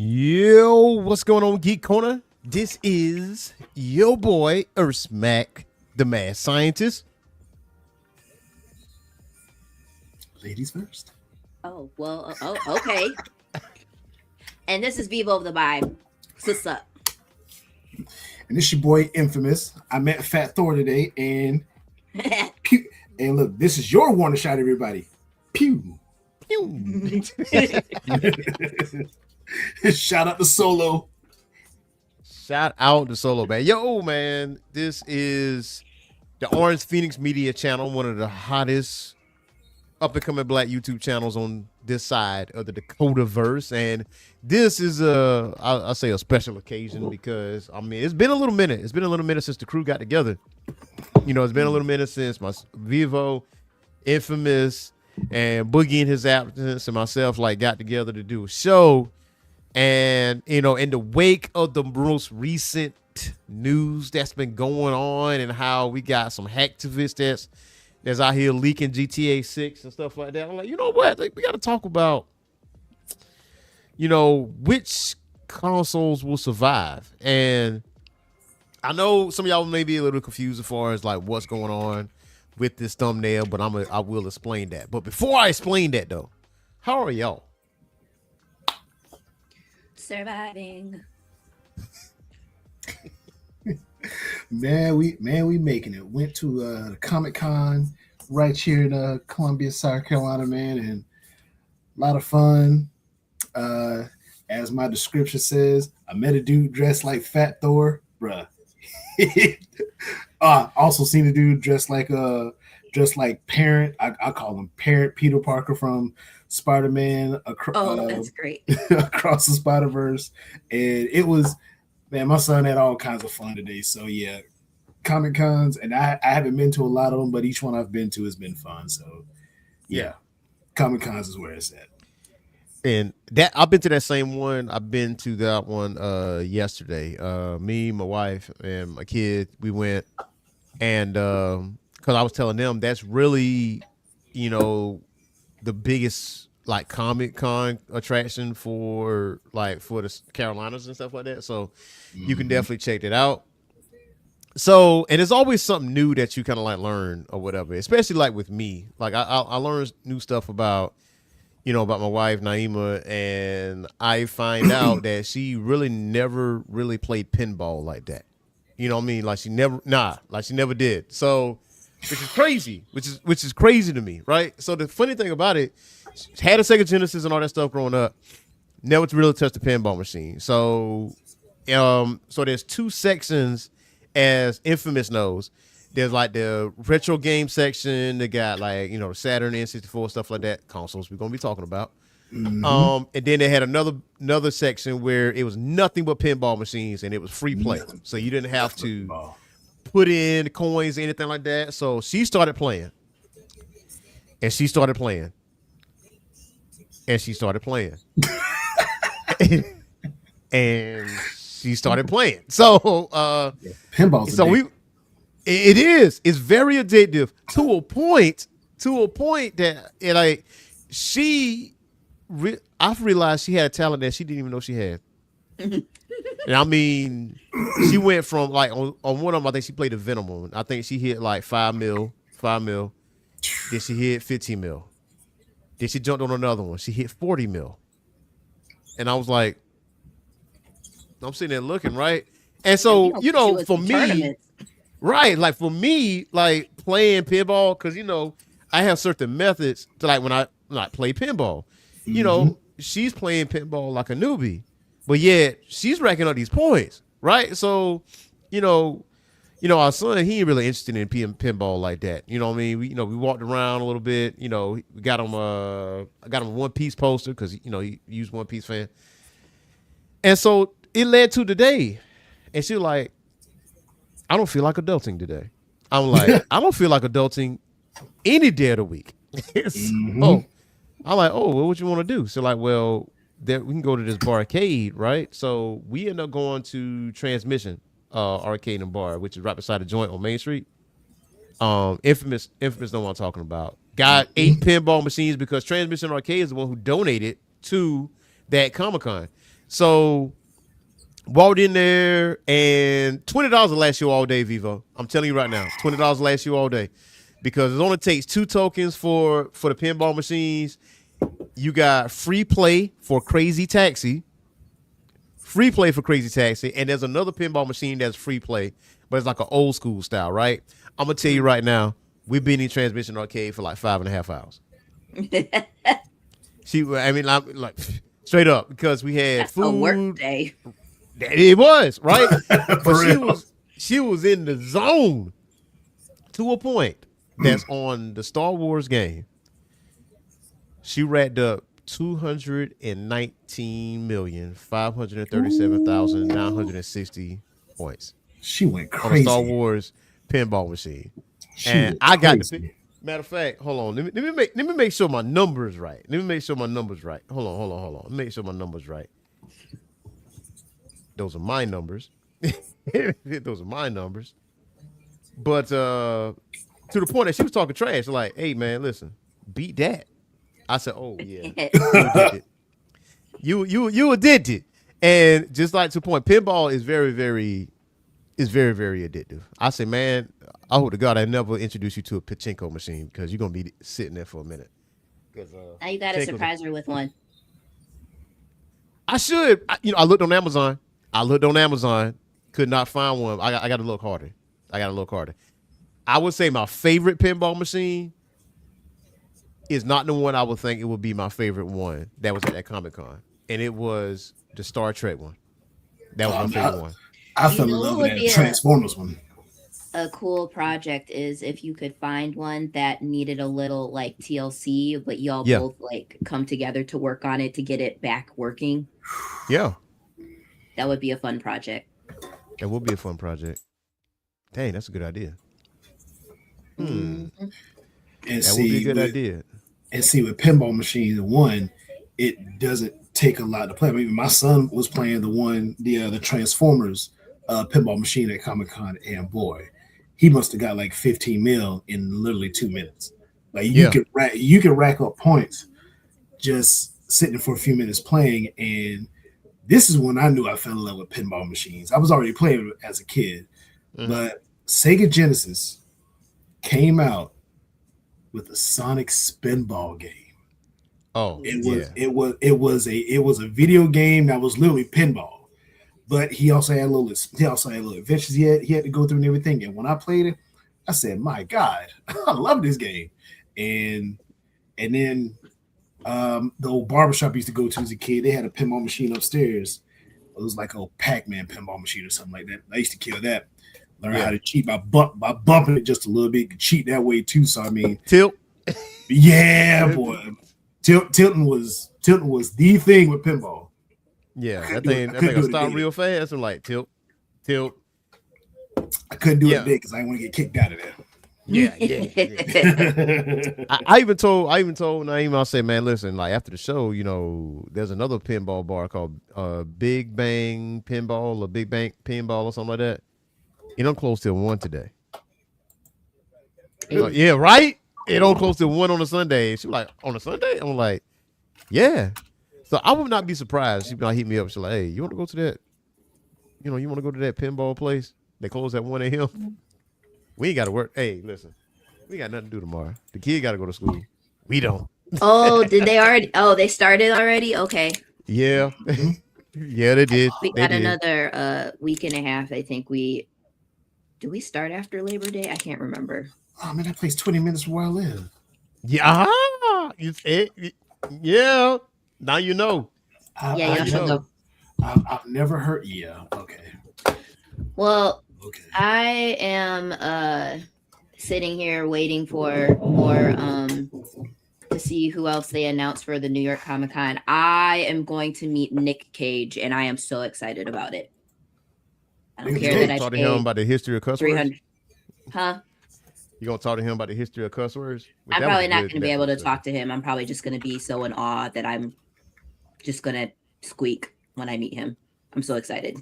Yo, what's going on, Geek Corner? This is your boy, Earthsmack, the mad scientist. Ladies first. Okay. And this is Vivo of the Vibe. What's up? And this your boy Infamous. I met Fat Thor today, and pew. And look, this is your warning shot, everybody. Pew. Pew. Shout out to Solo. Shout out to Solo, man. Yo, man, this is the OrangePhoenix Media channel, one of the hottest up-and-coming black YouTube channels on this side of the Dakotaverse. And this is I'll say a special occasion because, I mean, it's been a little minute. It's been a little minute since the crew got together. You know, it's been a little minute since my Vivo, Infamous, and Boogie in his absence and myself got together to do a show. And, you know, in the wake of the most recent news that's been going on and how we got some hacktivists that's out here leaking GTA 6 and stuff like that, I'm like, you know what? We got to talk about, you know, which consoles will survive. And I know some of y'all may be a little confused as far as like what's going on with this thumbnail, but I will explain that. But before I explain that though, how are y'all? Surviving. Man, we making it. Went to the Comic-Con right here in Columbia, South Carolina, man, and a lot of fun. As my description says, I met a dude dressed like Fat Thor, bruh. Also seen a dude dressed like Parent. I call him Parent Peter Parker from Spider-Man. That's great. Across the Spider-Verse, and it was, man, my son had all kinds of fun today. So yeah, Comic Cons, and I haven't been to a lot of them, but each one I've been to has been fun. So yeah, Comic Cons is where it's at. And that I've been to that same one. I've been to that one yesterday. Me, my wife, and my kid, we went, and because I was telling them that's really, you know, the biggest like Comic Con attraction for the Carolinas and stuff like that. So you can definitely check it out. So, and there's always something new that you kind of like learn or whatever, especially like with me. Like I learned new stuff about, you know, about my wife Naima, and I find out that she really never really played pinball like that. You know what I mean? Like she never did. So, which is crazy, which is crazy to me, right? So the funny thing about it, she had a Sega Genesis and all that stuff growing up, never really touched the pinball machine. So, so there's two sections, as Infamous knows. There's like the retro game section. They got like, you know, Saturn, N64, stuff like that, consoles we're gonna be talking about. And then they had another section where it was nothing but pinball machines and it was free play, so you didn't have to put in coins or anything like that. So she started playing, and she started playing, and she started playing, and she started playing. So Pinball's addictive. It's very addictive to a point that I've realized she had a talent that she didn't even know she had. And I mean, she went from like on one of them, I think she played the Venom one. I think she hit like 5 mil. Then she hit 15 mil. Then she jumped on another one. She hit 40 mil. And I was like, I'm sitting there looking, right? And so, you know, for me, right, like for me, like playing pinball, because, you know, I have certain methods to like when I play pinball. You know, she's playing pinball like a newbie, but yet she's racking up these points, right? So, you know, our son, he ain't really interested in pinball like that. You know what I mean? We walked around a little bit. You know, we got him I got him a One Piece poster because, you know, he used One Piece fan. And so it led to today. And she was like, I don't feel like adulting today. I'm like, I don't feel like adulting any day of the week. So, I'm like, oh, well, what you want to do? So like, well, we can go to this barcade, right? So we end up going to Transmission Arcade and Bar, which is right beside the joint on Main Street. Infamous know what I'm talking about. Got 8 pinball machines because Transmission Arcade is the one who donated to that Comic-Con. So walked in there and $20 will last you all day, Vivo. I'm telling you right now, $20 will last you all day because it only takes 2 tokens for the pinball machines. You got free play for Crazy Taxi, and there's another pinball machine that's free play, but it's like an old school style, right? I'm gonna tell you right now, we've been in Transmission Arcade for like 5.5 hours. I mean, like straight up because we had That's a work food. day. It was right, but For real. she was in the zone to a point that's on the Star Wars game. She racked up 219,537,960 points She went on a Star crazy. Wars pinball machine, She and went I got the pick. crazy. Matter of fact, hold on. Let me make sure my numbers right. Let me make sure my numbers right. Hold on. Let me make sure my numbers right. Those are my numbers. Those are my numbers. But to the point that she was talking trash, like, "Hey man, listen, beat that." I said, "Oh yeah, you addicted. You addicted." And just like to the point, pinball is very very addictive. I say, man, I hope to God I never introduce you to a pachinko machine because you're gonna be sitting there for a minute. Because Now you got to surprise her with one. I should, I looked on Amazon. Could not find one. I got to look harder. I would say my favorite pinball machine is not the one I would think it would be my favorite one that was at that Comic Con, and it was the Star Trek one. That was my favorite one. I You fell in know love what with would that be Transformers one. a cool project is if you could find one that needed a little like TLC, but y'all Yeah, both like come together to work on it to get it back working. yeah, That would be a fun project. that would be a fun project. Dang, that's a good idea. Hmm, Mhm. And that would be a see good with idea. pinball machines, one, it doesn't take a lot to play. I mean, my son was playing the Transformers pinball machine at Comic Con, and boy, he must have got like 15 mil in literally 2 minutes. Like Yeah, you can rack up points just sitting for a few minutes playing. And this is when I knew I fell in love with pinball machines. I was already playing as a kid, hmm, but Sega Genesis came out with a Sonic Spinball game. oh It Ooh. was yeah, it was a video game that was literally pinball. But he also had little adventures he had to go through and everything. And when I played it, I said, "My God, I love this game." And then the old barbershop I used to go to as a kid, they had a pinball machine upstairs. It was like a Pac-Man pinball machine or something like that. I used to kill that. Learn how yeah. to cheat by bumping it just a little bit. You could cheat that way too. So I mean, Tilt. yeah, boy. Tilting was the thing with pinball. I Yeah, couldn't that do it. thing I that thing couldn't will do it start today. real fast and like tilt, tilt. I couldn't do it Yeah, today because I didn't want to get kicked out of yeah. there. I even told Naeem, I said, man, listen, like after the show, there's another pinball bar called Big Bang Pinball or Big Bang Pinball or something like that. It don't close till 1 today. She's like, Really? yeah, right? It don't close till 1 on a Sunday. She was like, on a Sunday? I'm like, yeah. So I would not be surprised. She might hit me up. She's like, hey, you want to go to that? You want to go to that pinball place? They close at 1 a.m. We ain't got to work. Hey, listen, we got nothing to do tomorrow. The kid got to go to school. We don't. Oh, did they already? Oh, they started already. Okay, Yeah. Mhm. Yeah, they did. we They got did. another week and a half. I think we do. We start after Labor Day. I can't remember. Oh man, that place 20 minutes from where I live. Yeah. Yeah. Now you know. I, Yeah, I Now y'all you should never, know. go. I've never heard. Yeah, okay, Well, okay. I am sitting here waiting for more to see who else they announced for the New York Comic Con. I am going to meet Nick Cage, and I am so excited about it. I don't Nick You care gonna that Cage. I talk to him paid about the history of cuss words? 300. Huh? You gonna talk to him about the history of cuss words? Which I'm that was probably a not good going to be able Netflix to special. talk to him. I'm probably just going to be so in awe that I'm just going to squeak when I meet him. I'm so excited.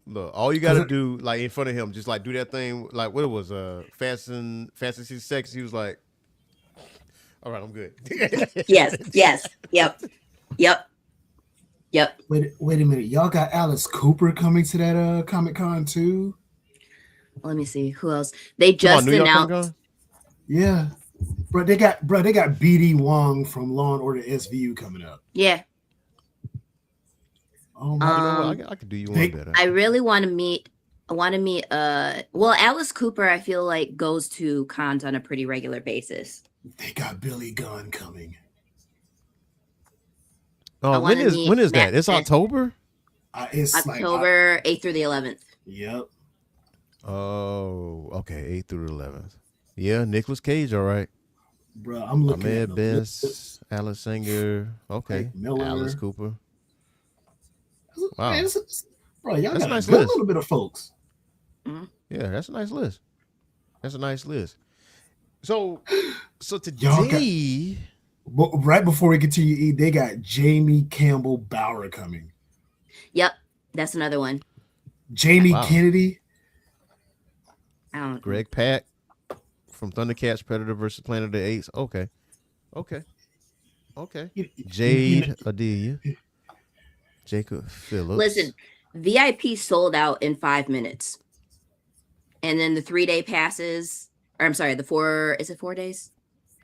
Look, all you gotta do, like in front of him, just like do that thing, like what it was, Fast and Sex. He was like, "All right, I'm good." Yes, yes, yep, yep. Yep. Wait a minute. Y'all got Alice Cooper coming to that Comic Con too? Let me see who else. They Come on, just New York Comic announced. Con. Yeah. Bro, they got BD Wong from Law and Order SVU coming up. Yeah. Oh my You know what? Um, I could do you one they better. I really want to meet. I want to meet. Well, Alice Cooper, I feel like goes to cons on a pretty regular basis. they got Billy Gunn coming. I want to meet When is Matt that? It's Smith. October. It's like October 8th through the 11th. yep, Oh, okay, 8th through the 11th. Yeah, Nicolas Cage. All right. bro. I'm looking at Ahmed the list. Best, Alice Singer. Okay, Frank Alice Miller. Cooper. Man, Wow, bro, y'all that's a got a nice good list. little bit of folks. Mhm. Yeah, that's a nice list. That's a nice list. So, so Y'all got today, but right before we continue to eat, they got Jamie Campbell Bower coming. Yep, that's another one. Jamie wow, Kennedy. I don't. Greg Pak from Thundercats, Predator versus Planet of the Apes. Okay, okay, okay. You, you, Jade Adelia, Jacob Phillips. Listen, VIP sold out in 5 minutes, and then the 3 day passes. Or I'm sorry, the four. Is it 4 days?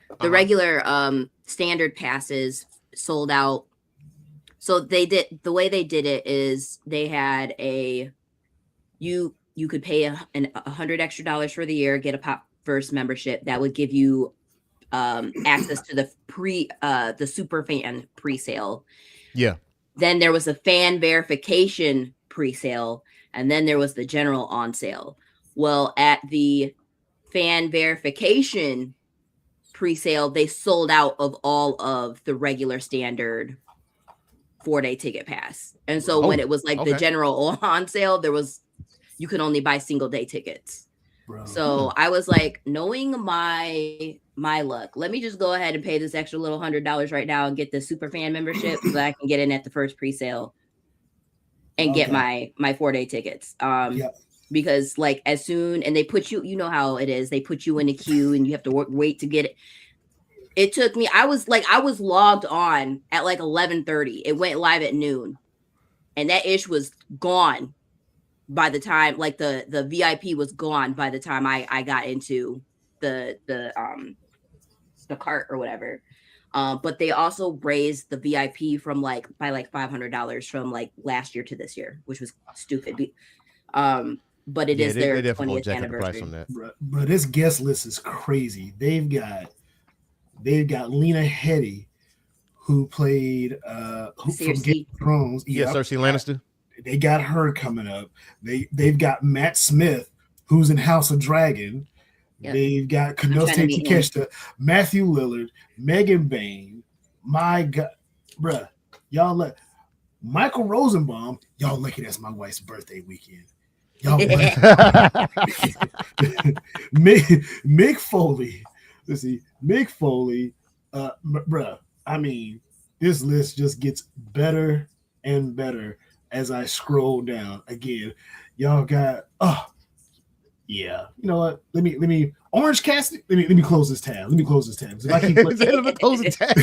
The Uh-huh. regular standard passes sold out. So they did the way they did it is they had a you could pay $100 extra for the year, get a Pop First membership that would give you access to the super fan pre-sale. Yeah. Then there was a fan verification pre-sale, and then there was the general on sale. Well, at the fan verification pre-sale, they sold out of all of the regular standard 4 day ticket pass. And so when Oh, it was like the okay. general on sale, you could only buy single day tickets. bro. So I was like, knowing my luck, let me just go ahead and pay this extra little $100 right now and get the super fan membership so that I can get in at the first pre-sale and get my 4 day tickets. Yeah. Because like as soon and they put you, you know how it is, they put you in a queue and you have to wait to get it. It took me. I was logged on at like 11:30. It went live at noon, and that ish was gone by the time like the VIP was gone by the time I got into the cart or whatever. But they also raised the VIP from like by like $500 from like last year to this year, which was stupid. But it Yeah, is their they definitely gonna 20th jack up the price on anniversary. that. Bro, this guest list is crazy. They've got Lena Headey, who played from Game Seriously. of Thrones. Yeah, Yep. Cersei Lannister. They got her coming up. They've got Matt Smith, who's in House of Dragon. Yep. They've got trying to Kenoste meet him. Takeshita, Matthew Lillard, Megan Bain. My God, bruh, y'all let Michael Rosenbaum. Y'all lucky that's my wife's birthday weekend. Y'all lucky. Mick Foley. Let's see, Mick Foley. Bruh, I mean, this list just gets better and better as I scroll down. Again, y'all got yeah. You know what? Let me Orange Cassidy. Let me close this tab. Let me close this tab. If I keep He said, let's close the tab.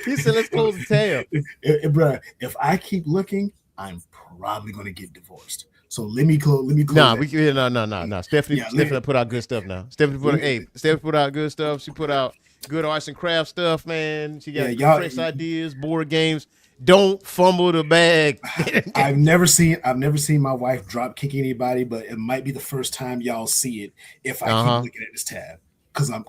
He said, let's close the tab. bruh, if I keep looking, I'm probably gonna get divorced. So let me close. Nah, that. no. Stephanie, Yeah, Stephanie put out good stuff now. Stephanie put out good stuff. She put out good arts and craft stuff, man. She got Yeah, y'all- fresh ideas, board games. Don't fumble the bag. I've never seen my wife drop kick anybody, but it might be the first time y'all see it if I keep looking at this tab. Because I'm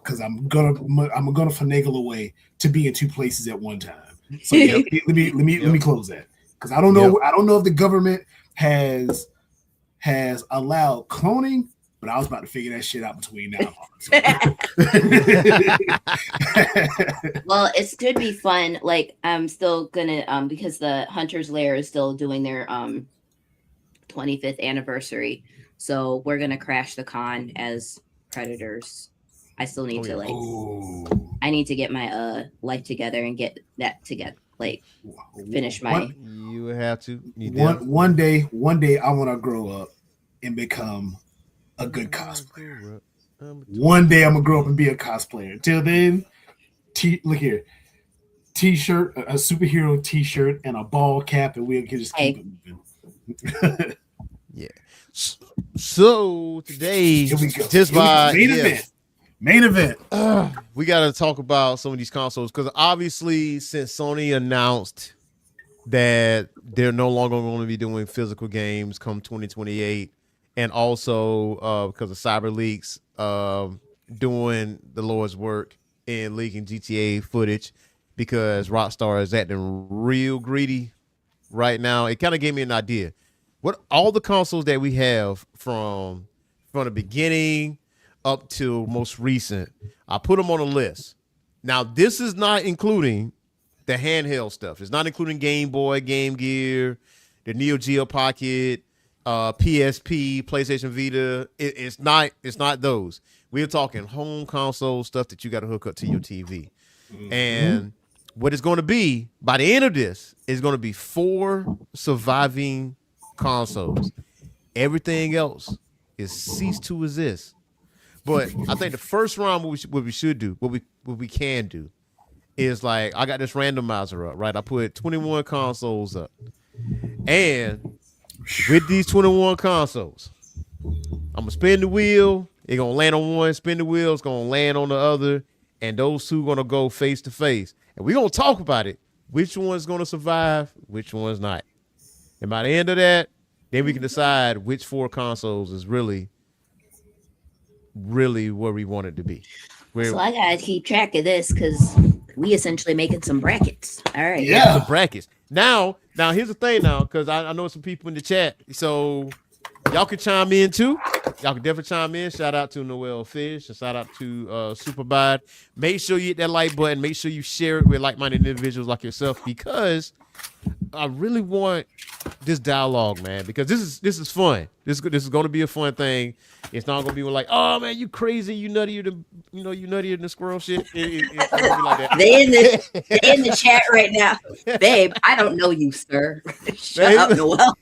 gonna finagle away to be in two places at one time. So yeah, let me close that. Because I don't know if the government has allowed cloning, but I was about to figure that shit out between now and on. Well, it could be fun. Like I'm still gonna because the Hunter's Lair is still doing their 25th anniversary. So we're gonna crash the con as predators. I still need to I need to get my life together and get that together. Like finish my You have to. One day I want to grow up and become a good cosplayer. One day I'm gonna grow up and be a cosplayer. Till then, look here. T-shirt, a superhero T-shirt, and a ball cap, and we can just keep Hey. it moving. Yeah. So today, Here we go. just Here we go. by Main event. Main event. we got to talk about some of these consoles because obviously, since Sony announced that they're no longer going to be doing physical games come 2028, and also because of cyber leaks, doing the Lord's work in leaking GTA footage because Rockstar is acting real greedy right now. It kind of gave me an idea. What all the consoles that we have from the beginning up to most recent, I put them on a list. Now, this is not including the handheld stuff. It's not including Game Boy, Game Gear, the Neo Geo Pocket, PSP, PlayStation Vita. It's not those. We're talking home console stuff that you got to hook up to your TV. And what it's going to be by the end of this is going to be 4 surviving consoles. Everything else is ceased to exist. But I think the first round, what we should do, what we can do, is like I got this randomizer up, right? I put 21 consoles up, and with these 21 consoles, I'm gonna spin the wheel. It's gonna land on one. Spin the wheel. It's gonna land on the other, and those two gonna go face to face, and we're gonna talk about it. Which one's gonna survive? Which one's not? And by the end of that, then we can decide which 4 consoles is really where we want it to be. So I gotta keep track of this because we essentially making some brackets. All right. Yeah. The brackets. Now here's the thing now, because I know some people in the chat. So y'all can chime in too. Y'all can definitely chime in. Shout out to Noel Fish and shout out to Superbad. Make sure you hit that like button. Make sure you share it with like-minded individuals like yourself because I really want this dialogue, man, because this is fun. This is going to be a fun thing. It's not going to be like, oh man, you crazy, you nuttier than the squirrel shit. It's gonna be like that. They in the chat right now, babe. I don't know you, sir. Shut up, Noel.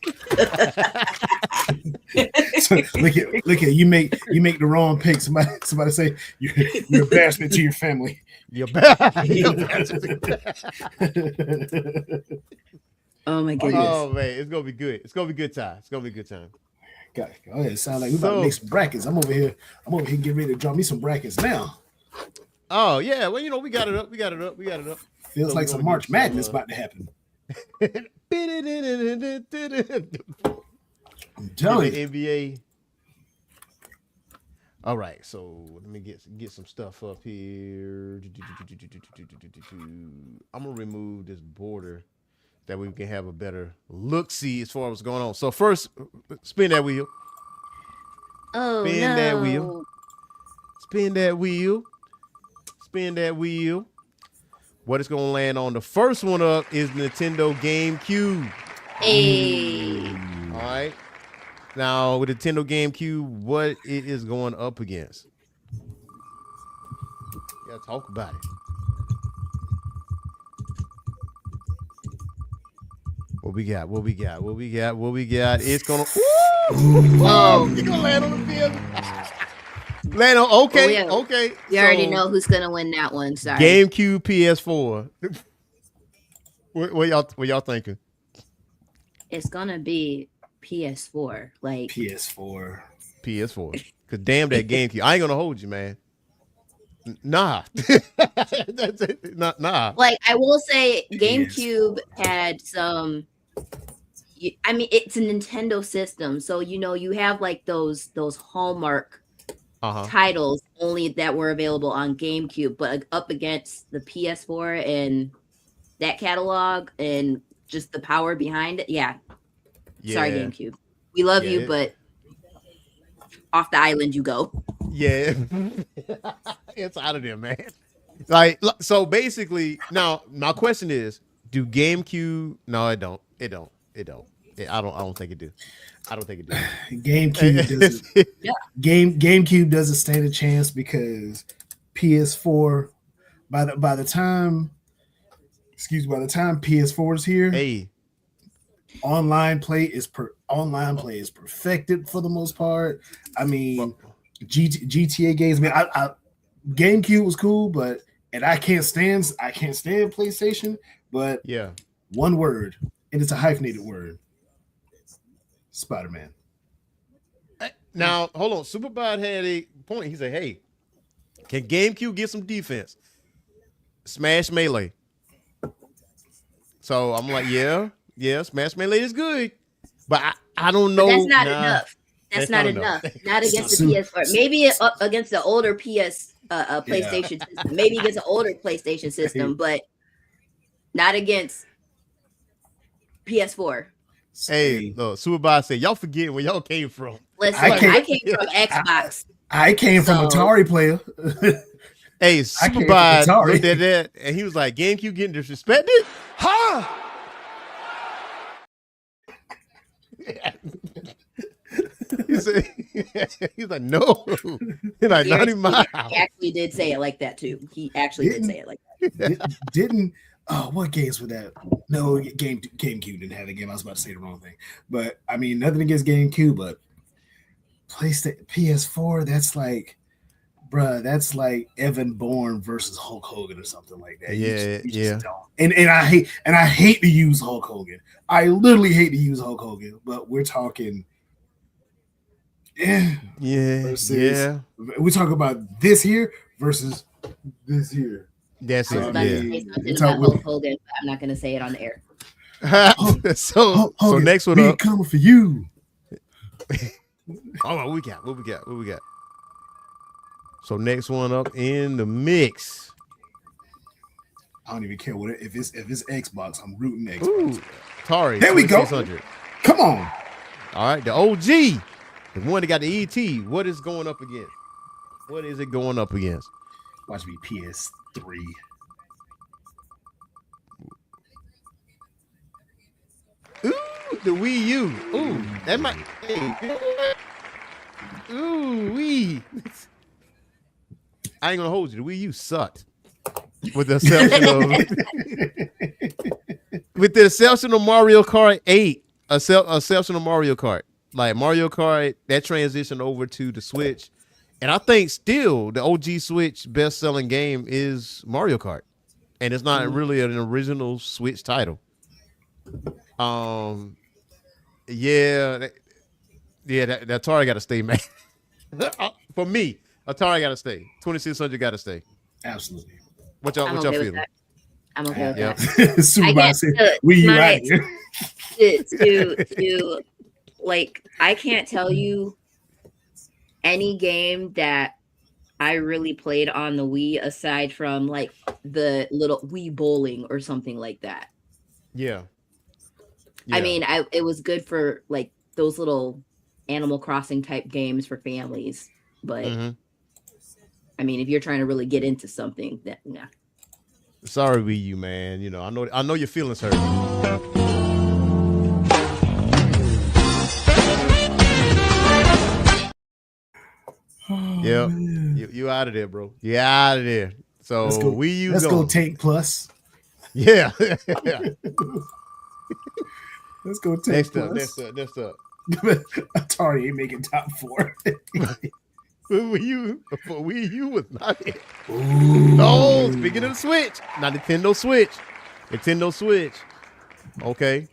So, look at you make the wrong pick. Somebody say you're embarrassment to your family. You're bad. Oh my goodness. Oh man, it's gonna be good. It's gonna be good time. It's gonna be a good time. Go ahead. Sound like we about to make some brackets. I'm over here getting ready to draw me some brackets now. Oh yeah, well we got it up. Feels So like we're some gonna March get some, Madness about to happen. I'm telling you. NBA. All right, so let me get some stuff up here. I'm gonna remove this border that we can have a better look-see as far as what's going on. So first, spin that wheel. Oh Spin no. that wheel. Spin that wheel. Spin that wheel. What is going to land on the first one up is Nintendo GameCube. Hey. All right. Now, with Nintendo GameCube, what it is going up against? You got to talk about it. What we got? It's going to... Oh, you're going to land on the field. Land on... Okay. You already know who's going to win that one. Sorry. GameCube, PS4. What y'all thinking? It's going to be PS4. Like PS4. Because damn that GameCube. I ain't going to hold you, man. Nah. That's it. Nah. Like, I will say GameCube had some... I mean, it's a Nintendo system. So, you have like those Hallmark titles only that were available on GameCube, but up against the PS4 and that catalog and just the power behind it. Yeah. Sorry, GameCube. We love you, but off the island you go. Yeah. It's out of there, man. Like, so basically, now my question is, do GameCube? No, it don't. I don't think it do. GameCube doesn't. GameCube doesn't stand a chance because PS4. By the time PS4 is here, hey, online play is perfected for the most part. I mean, GTA games. I mean, GameCube was cool, but and I can't stand PlayStation, but Yeah. one word, and it's a hyphenated word. Spider-Man. Now, hold on. Superbad had a point. He said, hey, can GameCube get some defense? Smash Melee. So I'm like, yeah, Smash Melee is good. But I don't know. But that's not nah, enough. That's not enough. Not It's against not the PS4. Maybe against the older Yeah. PlayStation system. Maybe against an older PlayStation system, but not against PS4. Hey, look, Superbad said, y'all forget where y'all came from. Listen, I I came- came from Xbox. I came from So- Atari player. Hey, I came from Superbad Atari. looked at that and he was like, GameCube getting disrespected? Huh? He said, he's like, no. He's like, not in my house. He actually did say it like that too. He actually did say it like that. Didn't what games were that? No, GameCube didn't have a game. I was about to say the wrong thing. But I mean, nothing against GameCube, but PlayStation PS4, that's like, bruh, that's like Evan Bourne versus Hulk Hogan or something like that. You just don't. And I hate to use Hulk Hogan. I literally hate to use Hulk Hogan, but we're talking versus, we talk about this here versus this here. That's I was it. about to say something about Hulk Hogan, but I'm not going to say it on the air. So Hogan, next one we up. coming for you. Oh, what we got? So next one up in the mix. I don't even care what if it's Xbox. I'm rooting Xbox. Ooh, Atari. There we go. 2600. Come on. All right, the OG, the one that got the ET. What is going up against? What is it going up against? Watch me PS3. Ooh, the Wii U. Ooh, that might. Hey, you know what? Ooh, Wii. I ain't gonna hold you. The Wii U sucked. With the exception of Mario Kart 8, exception of Mario Kart. Like Mario Kart, that transitioned over to the Switch. And I think still the OG Switch best-selling game is Mario Kart. And it's not really an original Switch title. That Atari got to stay, man. For me, Atari got to stay. 2600 got to stay. Absolutely. What y'all feeling? I'm okay with that. Supervisor, we you out here. to like, I can't tell you any game that I really played on the Wii aside from like the little Wii bowling or something like that. Yeah. I mean, it was good for like those little Animal Crossing type games for families, but I mean, if you're trying to really get into something, that nah. Sorry, Wii U, man. You know, I know your feelings hurt. Yep. You out of there, bro. You out of there. So Wii U. Let's go Tank Plus. Yeah. Let's go Tank Plus. Next up. Atari ain't making top 4. Wii U was not it. Oh, speaking of the Switch, not Nintendo Switch. Nintendo Switch. Okay.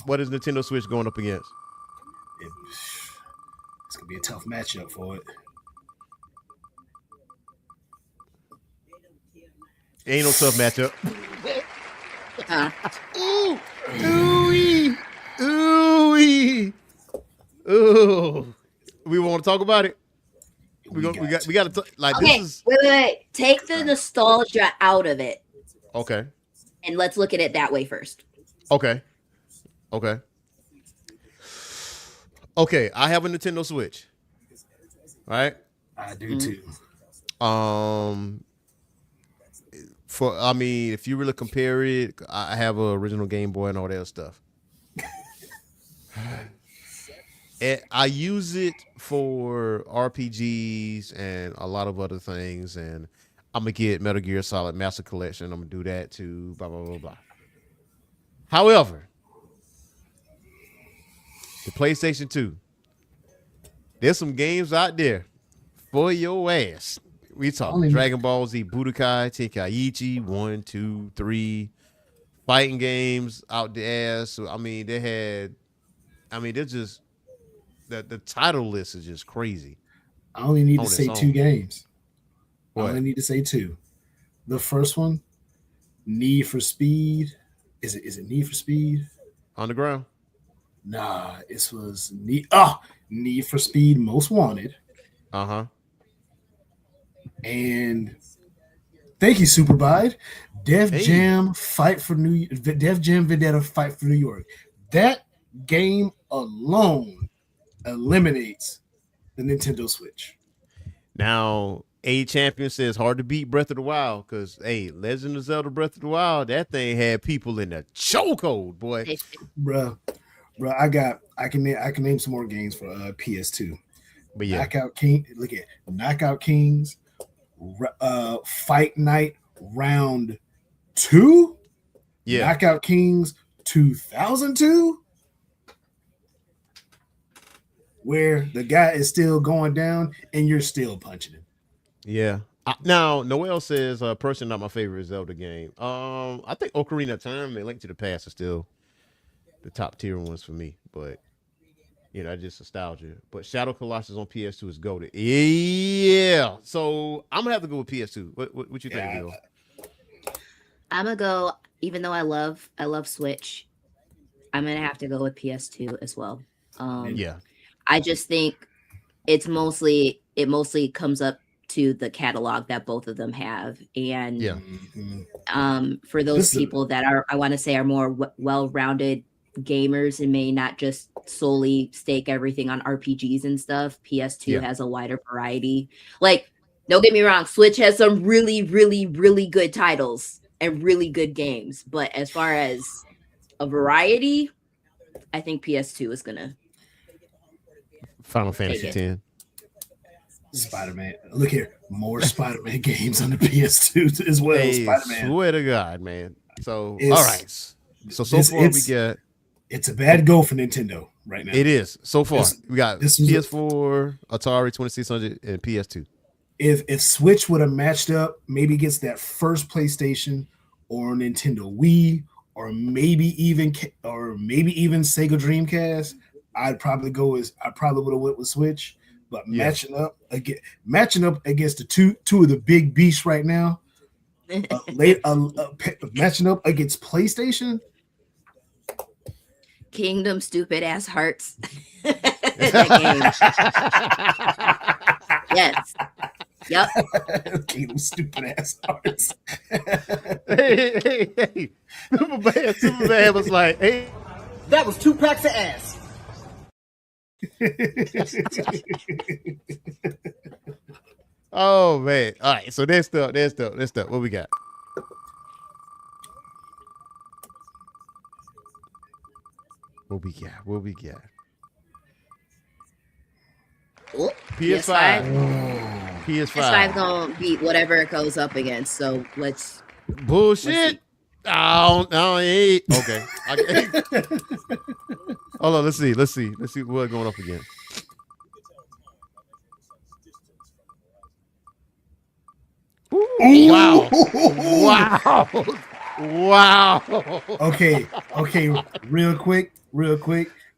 What is Nintendo Switch going up against? It's gonna be a tough matchup for it. Ain't no tough matchup. Ooh. We want to talk about it. We got to like okay, this is wait. Take the nostalgia out of it. Okay. And let's look at it that way first. Okay. I have a Nintendo Switch. Right? I do too. If you really compare it, I have an original Game Boy and all that stuff. I use it for RPGs and a lot of other things, and I'm gonna get Metal Gear Solid Master Collection. I'm gonna do that too. Blah blah blah blah. However, the PlayStation 2, there's some games out there for your ass. We I talking only Dragon Ball Z, Budokai, Tenkaichi, 1, 2, 3, fighting games out the ass. So I mean, they had. I mean, they're just the title list is just crazy I only need to on its say two own. games. I only What need to say two. The first one, Need for Speed. Is it Need for Speed? underground? Nah, it was Need for Speed Most Wanted. Uh-huh. And thank you, Superbide. Hey, Def Jam Vendetta Fight for New York. That game alone eliminates the Nintendo Switch. now A Champion says hard to beat Breath of the Wild because hey, Legend of Zelda Breath of the Wild, that thing had people in the chokehold, boy. Bruh, bruh, I can name some more games for PS2. But yeah, Knockout King, look at Knockout Kings, Fight Night Round 2, yeah, Knockout Kings 2002, where the guy is still going down and you're still punching him. yeah. Now Noel says, "Person not my favorite Zelda game." I think Ocarina of Time and Link to the Past are still the top tier ones for me, but just nostalgia. But Shadow Colossus on PS2 is goaded. Yeah. So I'm gonna have to go with PS2. What you think, Yeah, Bill? I'm gonna go. Even though I love Switch, I'm gonna have to go with PS2 as well. Um, Yeah. I just think it mostly comes up to the catalog that both of them have, and Yeah. mhm. for those This is people that are, I want to say, are more well-rounded gamers and may not just solely stake everything on RPGs and stuff. PS2 Yeah. has a wider variety. Like, don't get me wrong, Switch has some really, really, really good titles and really good games, but as far as a variety, I think PS2 is gonna Final take Fantasy it. 10. Spider Man. Look here, more Spider Man games on the PS2 as well. Hey, Spider Man swear to God, man. So, all is right. So this far we got it's a bad go for Nintendo right now. it is so far This we got this was PS4, Atari 2600, and PS2. if Switch would have matched up, maybe against that first PlayStation or Nintendo Wii, or maybe even Sega Dreamcast, I probably would have went with Switch. But Yeah. matching up against the two of the big beasts right now, matching up against PlayStation. Kingdom Stupid Ass Hearts. That game. Yes. Yep. Kingdom stupid ass hearts. Hey. Superman was like, hey. That was 2 packs of ass. Oh man. All right. So there's stuff. What we got? What we got? Oh, PS5. PS5. PS5. PS5 gonna beat whatever it goes up against. So let's Bullshit. see. Oh, no, ain't. Okay. Hold on. Let's see what's going up against. Wow. Wow. Wow. Okay. Real quick.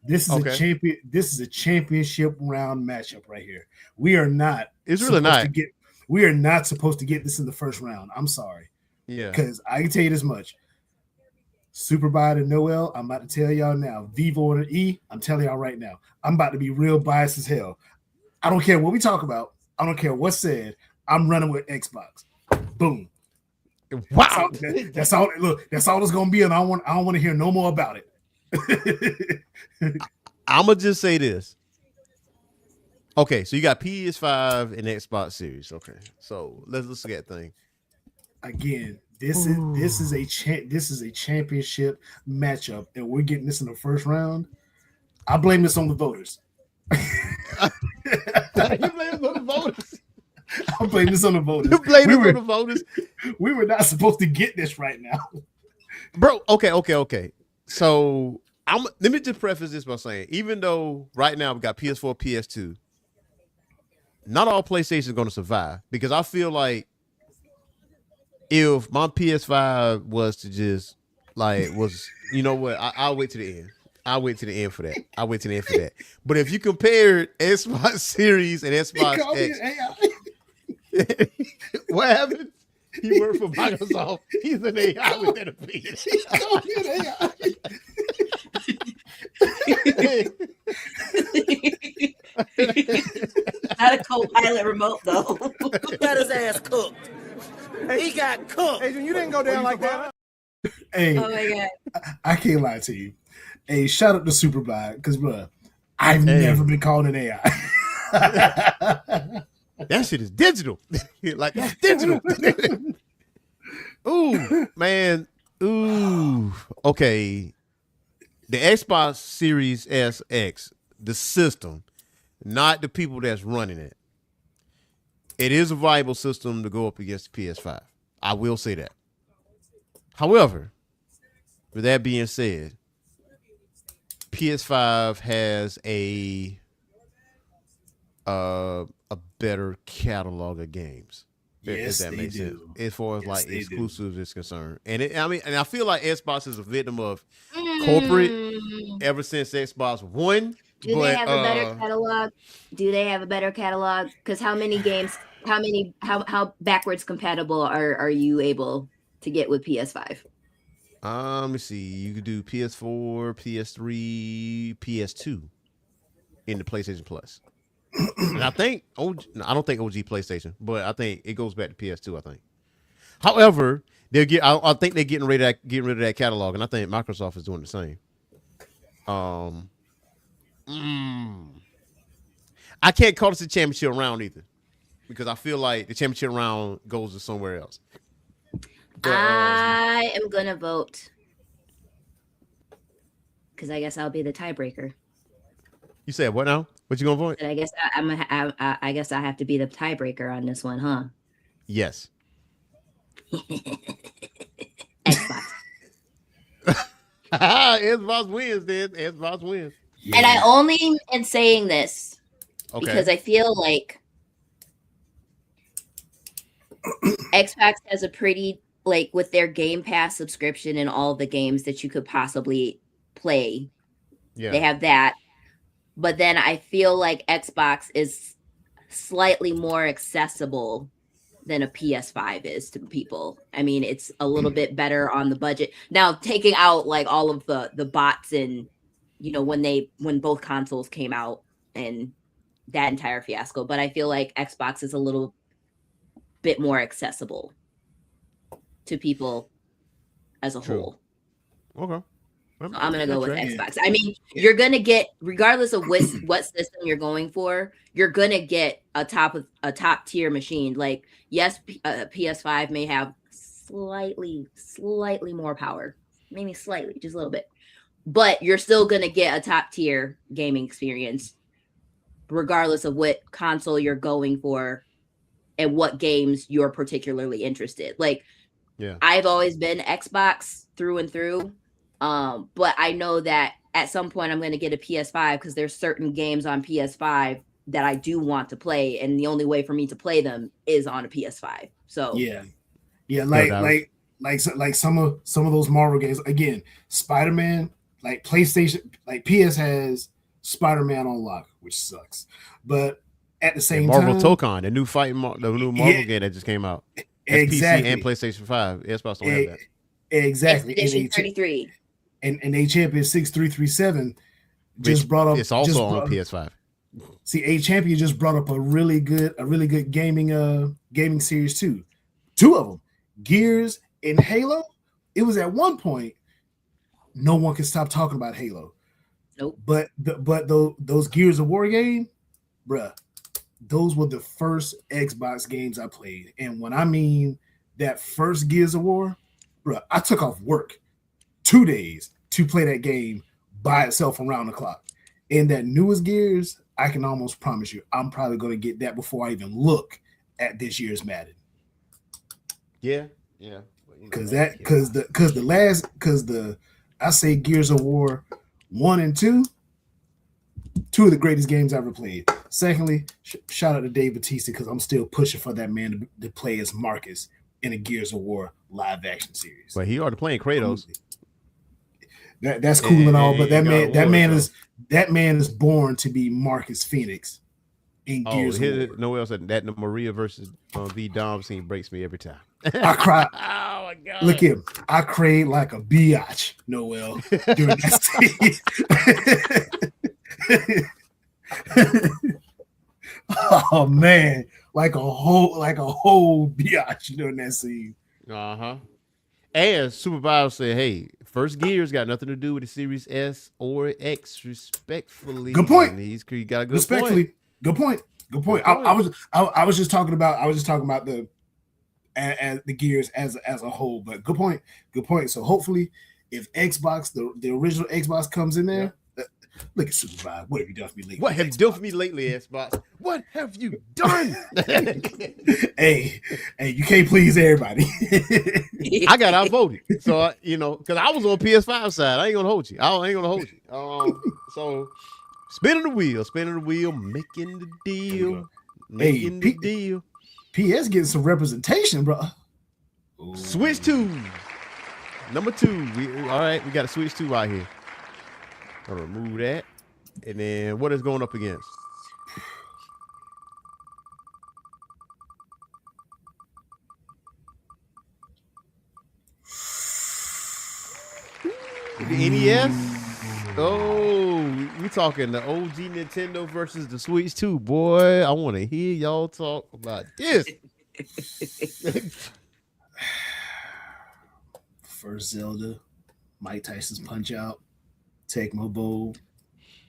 This is Okay. This is a championship round matchup right here. We are not. It's really not. We are not supposed to get this in the first round. I'm sorry, Yeah. because I can tell you this much. Superbide and Noel, I'm about to tell y'all now. Vivo and E, I'm telling y'all right now. I'm about to be real biased as hell. I don't care what we talk about. I don't care what's said. I'm running with Xbox. Boom. Wow. That's all. Look, that's all it's gonna be, and I don't want to hear no more about it. I'm gonna just say this. Okay, so you got PS5 and Xbox Series. Okay, so let's look at thing. Again, this is a championship matchup, and we're getting this in the first round. I blame this on the voters. You blame it on the voters. I blame this on the voters. You blame it on the voters, We were not supposed to get this right now. bro. Okay. So let me just preface this by saying, even though right now we got PS4, PS2, not all PlayStation is going to survive because I feel like if my PS5 was to just like was you know what I'll wait to the end. I'll wait to the end for that. I'll wait to the end for that. But if you compare Xbox Series and He Xbox called me X, an AI. what happened? He worked for Microsoft. He's an AI with that opinion. He called me an AI. Not a co-pilot remote though. Got his ass cooked. He got cooked. Adrian, you didn't go down like that. Hey, Oh my god. I can't lie to you. Hey, shout out to Superbike because, bro, I've never been called an AI. That shit is digital. Like that's digital. Ooh, man. Ooh. Okay. The Xbox Series SX, the system, not the people that's running it. It is a viable system to go up against the PS5. I will say that. However, with that being said, PS5 has a better catalog of games. Yes, if that they makes sense. do. As far as Yes, like they do. exclusives is concerned. And I feel like Xbox is a victim of corporate ever since Xbox One. Do they have a better catalog? Do they have a better catalog? Because how many games? How backwards compatible are you able to get with PS5? Let me see. You could do PS4, PS3, PS2 in the PlayStation Plus. And I think I don't think OG PlayStation, but I think it goes back to PS2. I think. However, I think they're getting rid of that catalog, and I think Microsoft is doing the same. I can't call this a championship round either, because I feel like the championship round goes to somewhere else. But, I am gonna vote because I guess I'll be the tiebreaker. You said what now? What you gonna vote? But I guess I guess I have to be the tiebreaker on this one, huh? Yes. Xbox. Xbox wins, then. Xbox wins. Yeah. And I only am saying this because I feel like Xbox has a pretty, like, with their Game Pass subscription and all the games that you could possibly play. Yeah. They have that. But then I feel like Xbox is slightly more accessible than a PS5 is to people. I mean, it's a little bit better on the budget. Now, taking out like all of the bots and, you know, when both consoles came out and that entire fiasco, but I feel like Xbox is a little bit more accessible to people as a whole. Okay. So I'm gonna go with right. Xbox. I mean, you're gonna get, regardless of what system you're going for, you're gonna get a top tier machine. Like, yes, PS5 may have slightly more power, maybe slightly, just a little bit, but you're still gonna get a top tier gaming experience, regardless of what console you're going for and what games you're particularly interested. Like, Yeah. I've always been Xbox through and through. But I know that at some point I'm going to get a PS5 because there's certain games on PS5 that I do want to play, and the only way for me to play them is on a PS5. So yeah, like some of those Marvel games. Again, Spider-Man, like PlayStation, like PS has Spider-Man on lock, which sucks. But at the same Marvel time, Tokon, the new Marvel game that just came out. That's exactly. PC and PlayStation 5. Xbox don't have that. Exactly. Expedition 33. And A Champion 6337 just brought up. It's also on PS5. See, A Champion just brought up a really good gaming series too. Two of them, Gears and Halo. It was at one point no one could stop talking about Halo. Nope. But those Gears of War game, bruh, those were the first Xbox games I played. And when I mean that first Gears of War, bruh, I took off work 2 days to play that game by itself around the clock. And that newest Gears, I can almost promise you, I'm probably going to get that before I even look at this year's Madden. Yeah. Because I say Gears of War 1 and 2, two of the greatest games I ever played. Secondly, shout out to Dave Bautista because I'm still pushing for that man to play as Marcus in a Gears of War live action series. But he already playing Kratos. That's cool and all, but that man is born to be Marcus Phoenix in Gears of War. No else that Maria versus V Dom scene breaks me every time. I cry. Oh my god! Look at him. I cried like a biatch, Noel, during that scene. Oh man, like a whole biatch during that scene. And Supervisor said, "Hey, first Gears got nothing to do with the Series S or X. Respectfully, good point. And he got a good Respectfully, point. good point. Good point. I was just talking about the Gears as a whole, but good point. Good point. So hopefully, if Xbox the original Xbox comes in there. Look at Supervisor. What have you done for me lately? What have you done for me lately, Xbox? What have you done? hey, you can't please everybody. I got outvoted. So, because I was on PS5 side. I ain't going to hold you. So, spinning the wheel, making the deal. Making the deal. PS getting some representation, bro. Ooh. Switch 2. Number 2. All right, we got a Switch 2 out here. I'll remove that. And then what is going up against? The NES? Oh, we talking the OG Nintendo versus the Switch 2, boy. I want to hear y'all talk about this. First Zelda, Mike Tyson's Punch Out, Tecmo Bowl,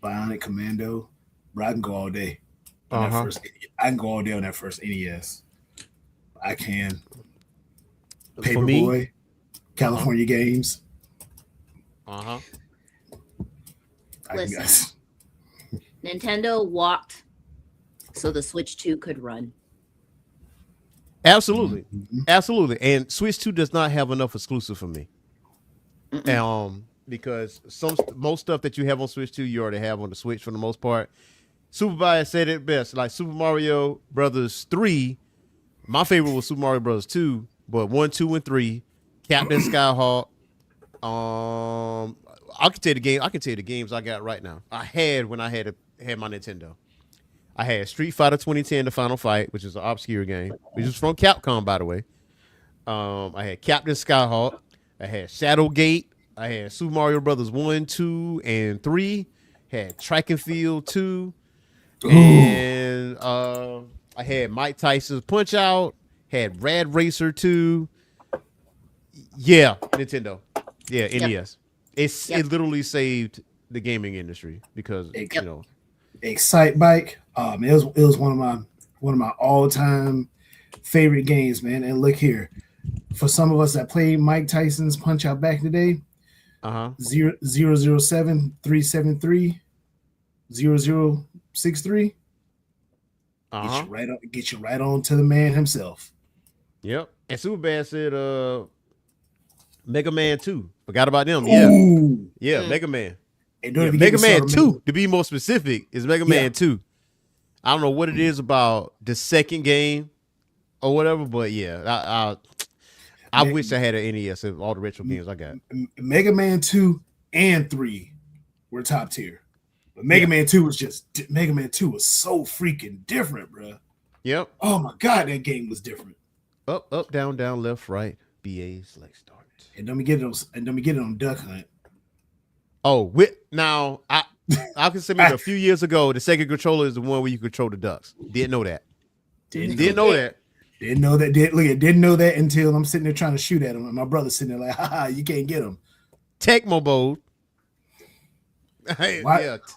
Bionic Commando. Bro, I can go all day. I can go all day on that first NES. I can. Paperboy, California Games. Listen, Nintendo walked so the Switch 2 could run. Absolutely. Absolutely. And Switch 2 does not have enough exclusive for me. Because most stuff that you have on Switch 2, you already have on the Switch for the most part. Supervisor said it best. Like Super Mario Brothers 3, my favorite was Super Mario Brothers 2, but 1, 2, and 3, Captain Skyhawk. I can tell you the games I got right now. I had when I had my Nintendo. I had Street Fighter 2010, The Final Fight, which is an obscure game, which is from Capcom, by the way. I had Captain Skyhawk. I had Shadowgate. I had Super Mario Brothers 1, 2, and 3. Had Track and Field 2. Ooh. And I had Mike Tyson's Punch Out. Had Rad Racer 2. Yeah, Nintendo. Yeah, NES. It literally saved the gaming industry because Excite Bike. It was one of my all-time favorite games, man. And look here, for some of us that played Mike Tyson's Punch Out back in the day, 007 373 0063. Get you right on to the man himself. Yep. And Superbad said Mega Man 2. Forgot about them. Ooh. Yeah, Mega Man. Yeah, Mega Man 2, to be more specific, is Mega Man 2. I don't know what it is about the second game or whatever, but yeah, I wish I had an NES of all the retro games I got. Mega Man 2 and 3 were top tier. But Mega Man 2 was so freaking different, bro. Yep. Oh my God, that game was different. Up, down, left, right. BA select start. And let me get it on Duck Hunt. Oh, now I can say maybe a few years ago, the second controller is the one where you control the ducks. Didn't know that. Didn't know that. Didn't know that. Didn't know that until I'm sitting there trying to shoot at him, and my brother's sitting there like, "Ha, you can't get him." Tecmo Bowl.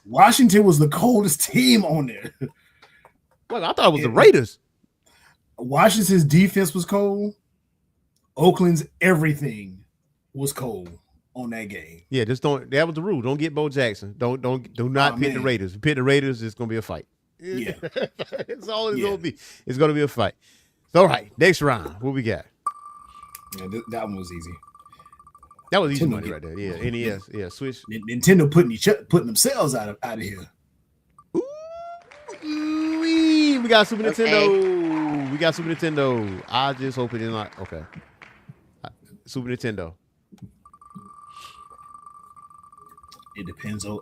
Washington was the coldest team on there. Well, I thought it was the Raiders. Washington's defense was cold. Oakland's everything was cold on that game. Yeah, that was the rule. Don't get Bo Jackson. Do not pick the Raiders. If you pick the Raiders, it's gonna be a fight. Yeah. That's all it's gonna be. It's gonna be a fight. So, all right, next round. What we got? Yeah, that one was easy. That was easy money right there. Yeah, NES. Yeah, Switch. Nintendo putting themselves out of here. Ooh. we got Super Okay. Nintendo. We got Super Nintendo. I just hope it is not okay. Super Nintendo. It depends on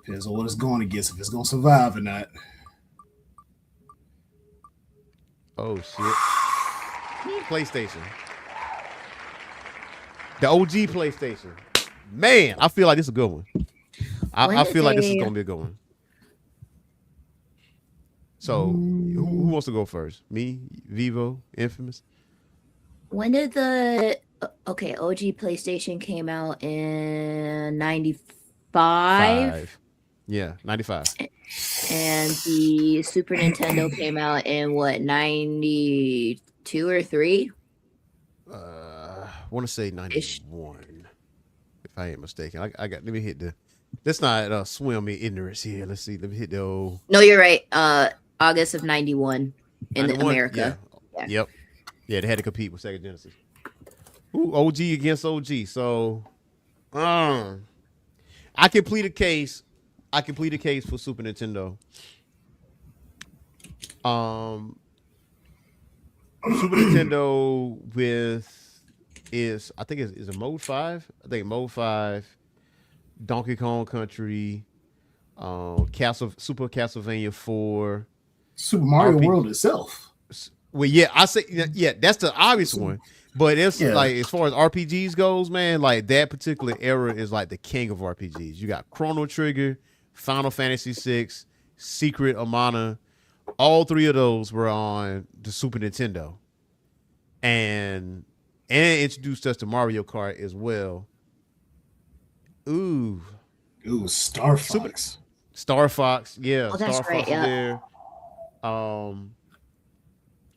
what it's going against. If it's going to survive or not. Oh shit. PlayStation. The OG PlayStation. Man, I feel like this is a good one. I feel like this is gonna be a good one. So who wants to go first? Me, Vivo, Infamous. When did the OG PlayStation came out in 95? Yeah, 95. And the Super Nintendo came out in what, 92 or 3? I want to say 91, if I ain't mistaken. I got. Let me hit the. Let's not swim in ignorance here. Let's see. Let me hit the old. No, you're right. August of 91 in 91? America. Yeah. Yep. Yeah, they had to compete with Sega Genesis. Ooh, OG against OG. So, I can plead a case. I can plead a case for Super Nintendo. Super Nintendo I think is a Mode 5. I think Mode 5, Donkey Kong Country, Super Castlevania 4, Super Mario RPG World itself. Well, yeah, I say yeah, that's the obvious one. But it's like as far as RPGs goes, man, like that particular era is like the king of RPGs. You got Chrono Trigger, Final Fantasy VI, Secret of Mana. All three of those were on the Super Nintendo, and introduced us to Mario Kart as well. Ooh, Star Fox. Star Fox, yeah, Oh, that's Star right, Fox yeah. is there.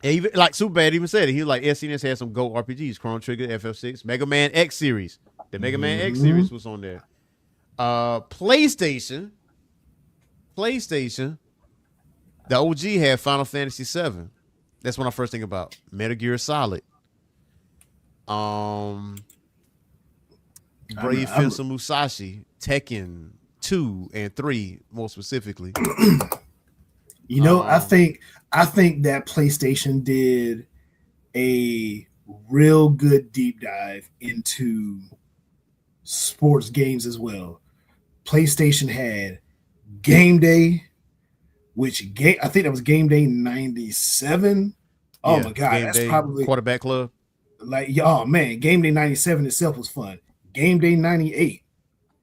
Even like Superbad even said it. He was like SNES had some GOAT RPGs: Chrono Trigger, FF6, Mega Man X series. The Mega Man X series was on there. PlayStation. The OG had Final Fantasy VII. That's when I first think about Metal Gear Solid. Brave Fencer Musashi, Tekken 2 and 3, more specifically. I think that PlayStation did a real good deep dive into sports games as well. PlayStation had Game Day, I think that was Game Day 97. Oh my god, Game that's Day, probably Quarterback Club. like, oh man, Game Day 97 itself was fun. Game Day 98,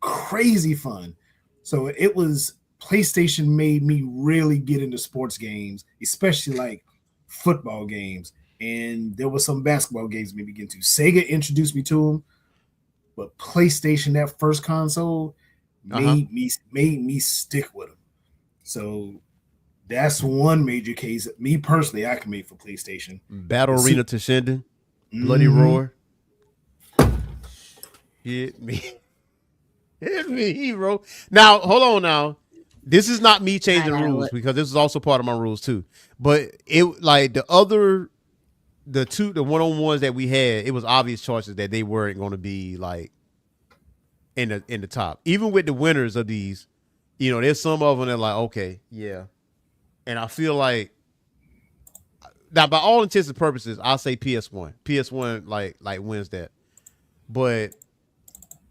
crazy fun. So it was, PlayStation made me really get into sports games, especially like football games. And there were some basketball games maybe get into. Sega introduced me to them, but PlayStation, that first console, made me stick with them. So that's one major case. Me personally, I can make for PlayStation. Battle Arena Toshinden, Bloody Roar. Hit me, hero. Now hold on. Now this is not me changing rules because this is also part of my rules too. But it like the one-on-ones that we had, it was obvious choices that they weren't going to be like in the top. Even with the winners of these, there's some of them that are like, okay, yeah. And I feel like now, by all intents and purposes, I'll say PS1. PS1 like wins that, but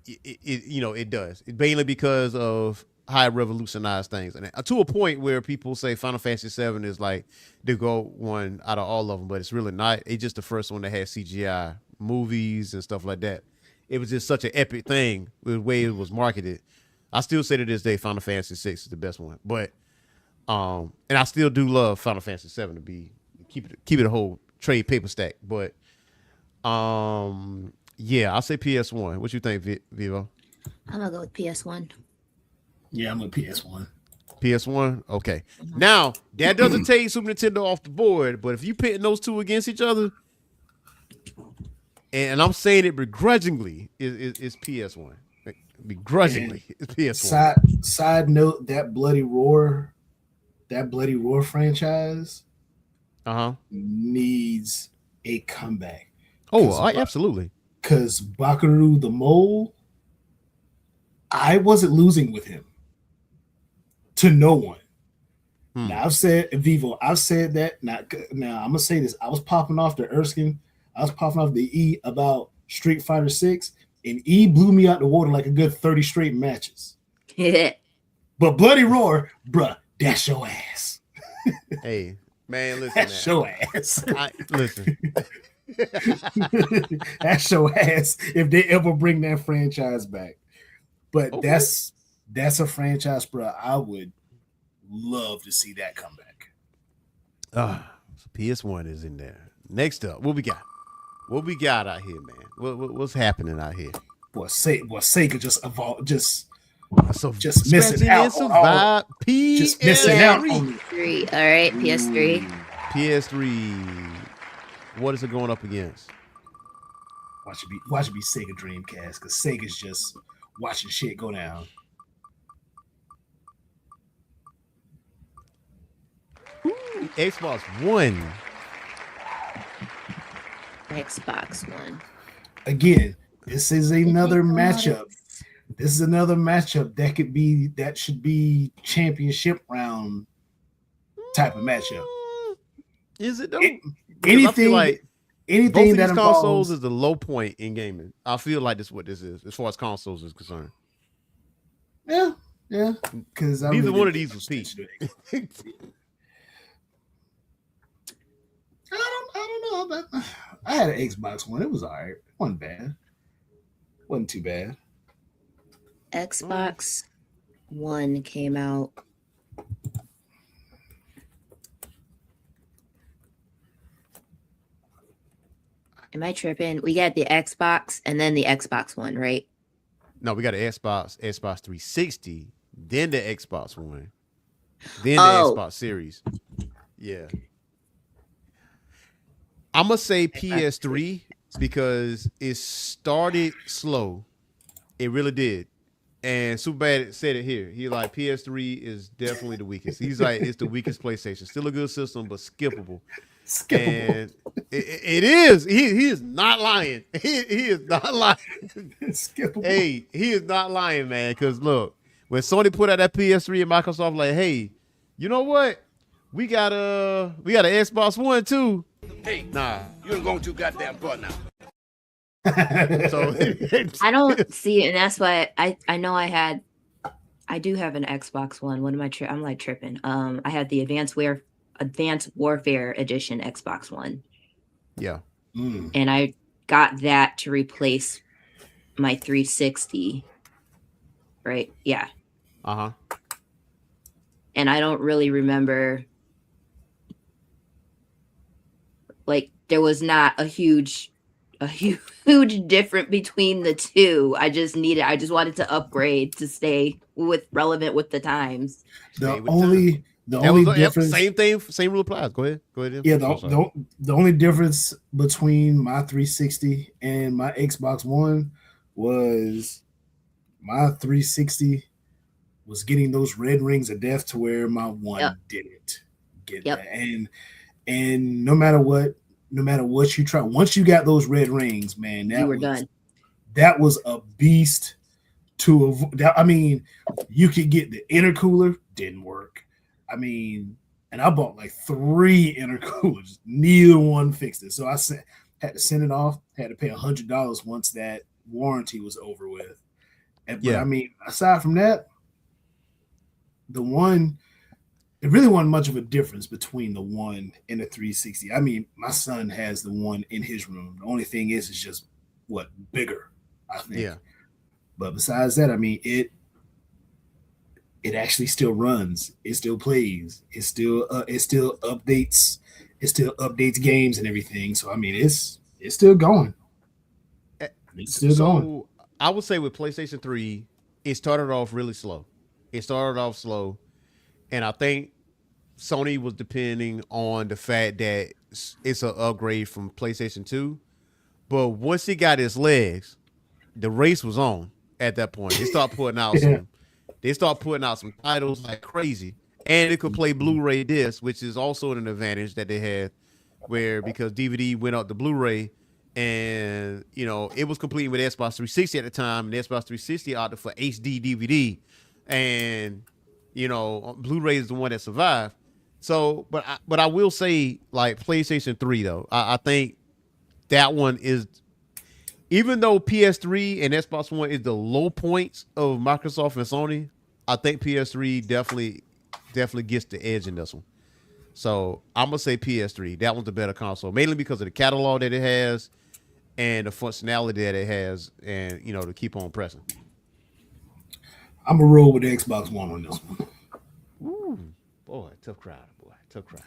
it does. It's mainly because of how it revolutionized things, and to a point where people say Final Fantasy VII is like the GOAT one out of all of them, but it's really not. It's just the first one that had CGI movies and stuff like that. It was just such an epic thing with the way it was marketed. I still say to this day, Final Fantasy VI is the best one, but and I still do love Final Fantasy VII to be keep it a whole trade paper stack, but yeah, I'll say PS1. What you think, Vivo? I'm gonna go with PS1. Yeah, I'm with PS1. PS1? Okay. Now, that doesn't take Super Nintendo off the board, but if you pitting those two against each other, and I'm saying it begrudgingly, it's PS1. Begrudgingly, it's PS1. Side note, that Bloody Roar franchise needs a comeback. Oh, absolutely. Because Bakaru the Mole, I wasn't losing with him to no one. Now I've said Vivo. I've said that. Now I'm gonna say this. I was popping off the Erskine. I was popping off the E about Street Fighter 6, and E blew me out the water like a good 30 straight matches. But Bloody Roar, bruh, that's your ass. Hey, man, listen. That's your ass. Listen. That's your ass if they ever bring that franchise back. But Okay. that's a franchise, bruh. I would love to see that come back. So PS1 is in there. Next up, what we got? What we got out here, man? What's happening out here? Sega just evolved, just So Just missing out on all- just missing out on PS3. All right, PS3. PS3. What is it going up against? watch it be Sega Dreamcast, because Sega's just watching shit go down. Xbox One. Xbox One. Again, this is another matchup. This is another matchup that should be championship round type of matchup. Is it though? Anything, I feel like both anything of that these consoles involves is the low point in gaming. I feel like this is what this is as far as consoles is concerned. yeah, because Neither one of these was peak. I don't know. But I had an Xbox One. It was alright. It wasn't bad. Wasn't too bad. Xbox One came out. Am I tripping? We got the Xbox and then the Xbox One, right? No, we got an Xbox 360, then the Xbox One, then the Oh. Xbox Series. Yeah. I'm going to say PS3 because it started slow. It really did. And Superbad said it here. He like, PS3 is definitely the weakest. He's like, it's the weakest PlayStation. Still a good system, but skippable. Skippable. And it is. He is not lying. He is not lying. Skippable. Hey, he is not lying, man. Because look, when Sony put out that PS3 and Microsoft like, hey, you know what? We got an Xbox One too. Hey, Nah. you ain't going too goddamn far now. So I don't see it, and that's why I know I do have an Xbox One. What am I? I'm like tripping. I had the Advanced Warfare Edition Xbox One, yeah. and I got that to replace my 360. Right? Yeah. Uh-huh. And I don't really remember. Like there was not a huge difference between the two. I just wanted to upgrade to stay relevant with the times. The only difference, same thing, same rule applies. Go ahead. yeah, the only difference between my 360 and my Xbox One was my 360 was getting those red rings of death to where my one didn't get that. And no matter what you try, once you got those red rings, man, You were done. That was a beast to avoid. I mean, you could get the intercooler, didn't work. I mean, and I bought like 3 intercoolers, neither one fixed it. So I had to send it off, had to pay $100 once that warranty was over with. But I mean, aside from that, the one, it really wasn't much of a difference between the one and the 360. I mean, my son has the one in his room. The only thing is just bigger, I think. Yeah. But besides that, I mean, it actually still runs. It still plays. It still updates. It still updates games and everything. So I mean, it's still going. It's still going. I would say with PlayStation 3, it started off really slow. And I think Sony was depending on the fact that it's an upgrade from PlayStation 2. But once it got its legs, the race was on at that point. They start putting out some titles like crazy. And it could play Blu-ray discs, which is also an advantage that they had, because DVD went out to Blu-ray, and it was competing with Xbox 360 at the time, and Xbox 360 opted for HD DVD, and Blu-ray is the one that survived. So, but I will say, like PlayStation 3 though, I think that one is, even though PS3 and Xbox One is the low points of Microsoft and Sony, I think PS3 definitely gets the edge in this one. So I'm gonna say PS3. That one's a better console, mainly because of the catalog that it has and the functionality that it has, and to keep on pressing. I'm gonna roll with the Xbox One on this one. Ooh, boy, tough crowd, boy, tough crowd.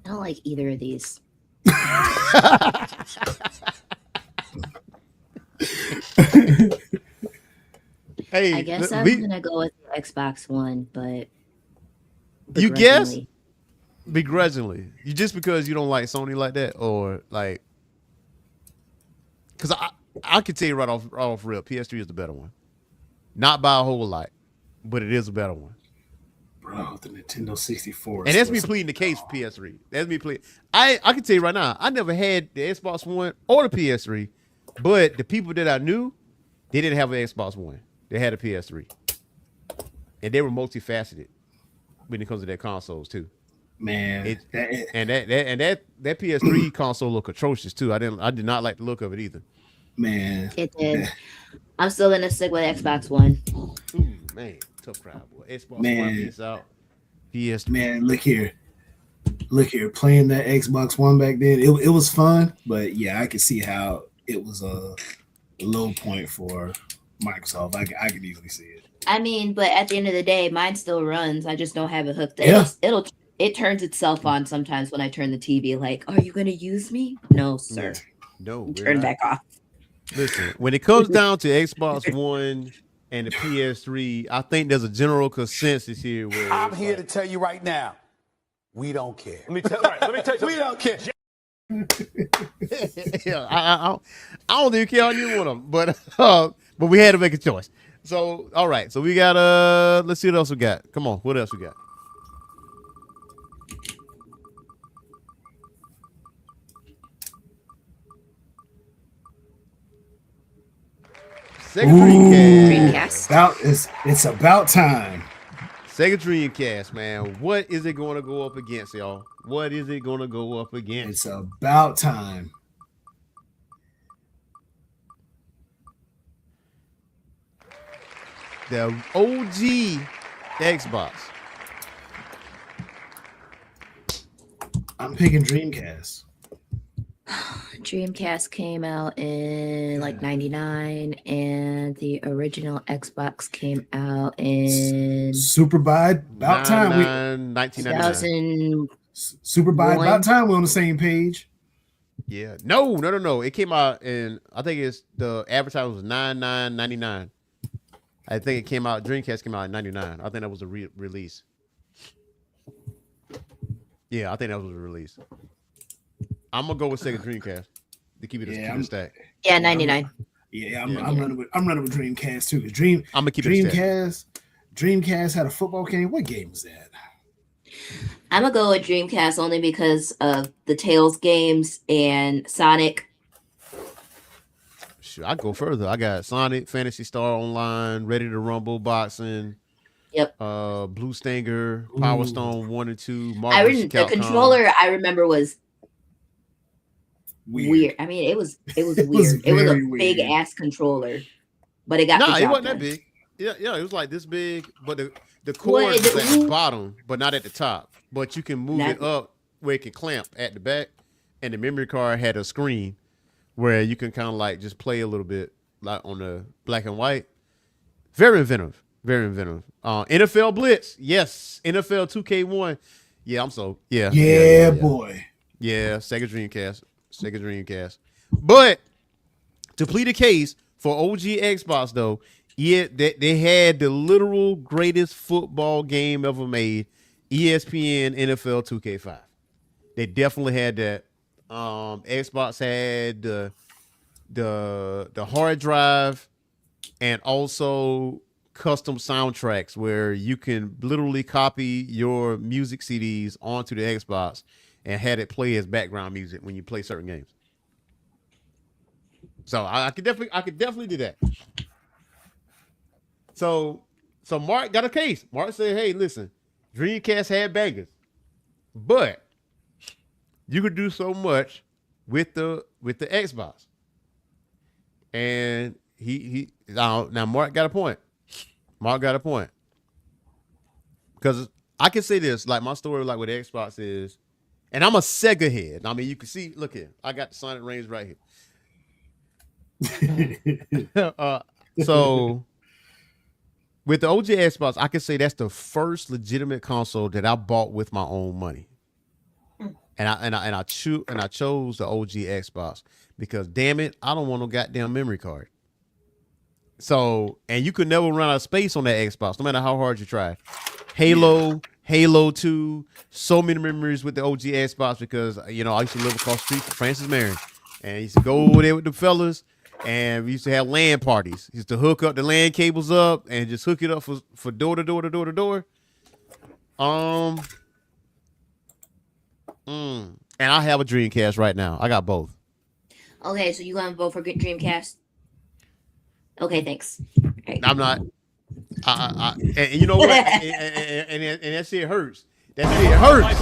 I don't like either of these. Hey, I guess I'm gonna go with the Xbox One, but you guess begrudgingly. begrudgingly, you just because you don't like Sony like that, or like, because I can tell you right off real, PS3 is the better one, not by a whole lot, but it is a better one. Bro, the Nintendo 64. And that's me pleading the case for PS3. That's me pleading. I can tell you right now, I never had the Xbox One or the PS3, but the people that I knew, they didn't have an Xbox One. They had a PS3, and they were multifaceted when it comes to their consoles too. Man, that PS3 console looked atrocious too. I did not like the look of it either. Man, It did. I'm still gonna stick with Xbox One. Ooh, man, tough crowd, boy. Xbox One beats out PS3. Man, look here. Playing that Xbox One back then, it was fun, but yeah, I could see how it was a low point for Microsoft. I could easily see it. I mean, but at the end of the day, mine still runs. I just don't have it hooked up. Yeah. It turns itself on sometimes when I turn the TV. Like, are you gonna use me? No, sir. No, turn back off. Listen, when it comes down to Xbox One and the PS3, I think there's a general consensus here. Where I'm here to tell you right now, we don't care. Let me tell you, We don't care. yeah, I don't even care on either one of them, but we had to make a choice. So all right, so we got let's see what else we got. Come on, what else we got? Sega Dreamcast. It's about time. Sega Dreamcast, man. What is it going to go up against, y'all? What is it going to go up against? It's about time. The OG Xbox. I'm picking Dreamcast. Dreamcast came out in like 99, and the original Xbox came out in Super by about time. 1999. Super by about time we're on the same page. Yeah. No. It came out in, I think it's the advertisement was 99.99. I think it came out, Dreamcast came out in 99. I think that was a release. Yeah, I think that was a release. I'm gonna go with Sega Dreamcast to keep it stack. Yeah, 99. I'm running with Dreamcast too. I'm gonna keep Dreamcast had a football game. What game was that? I'm gonna go with Dreamcast only because of the Tales games and Sonic. Sure, I go further. I got Sonic, Fantasy Star Online, Ready to Rumble, Boxing. Yep. Blue Stinger, Power Stone 1 and 2. The controller I remember was weird. I mean, it was weird. It was a big ass controller, but it got it wasn't that big. Yeah, it was like this big, but the cord was at the bottom, but not at the top. But you can move it up where it can clamp at the back, and the memory card had a screen where you can kind of like just play a little bit like on the black and white. Very inventive. Very inventive. NFL Blitz, yes. NFL 2K1, yeah. Yeah, boy. Yeah, Sega Dreamcast. But to plead a case for OG Xbox, though, yeah, they had the literal greatest football game ever made, ESPN NFL 2K5. They definitely had that. Xbox had the hard drive and also custom soundtracks where you can literally copy your music CDs onto the Xbox and had it play as background music when you play certain games. So I could definitely do that. So Mark got a case. Mark said, "Hey, listen, Dreamcast had bangers, but you could do so much with the Xbox." And he now Mark got a point. Mark got a point. Because I can say this, like my story, like with Xbox is, and I'm a Sega head. I mean, you can see, look here, I got the Sonic Range right here. So with the OG Xbox, I can say that's the first legitimate console that I bought with my own money. And I chose the OG Xbox because damn it, I don't want no goddamn memory card. So, and you could never run out of space on that Xbox, no matter how hard you try. Halo 2, so many memories with the OG Xbox because I used to live across the street from Francis Marion, and I used to go over there with the fellas, and we used to have LAN parties. Used to hook up the LAN cables up and just hook it up for door to door to door to door. And I have a Dreamcast right now. I got both. Okay, so you gonna vote for Dreamcast? Okay, thanks. Right. I'm not. And you know what? and that shit hurts. That shit hurts.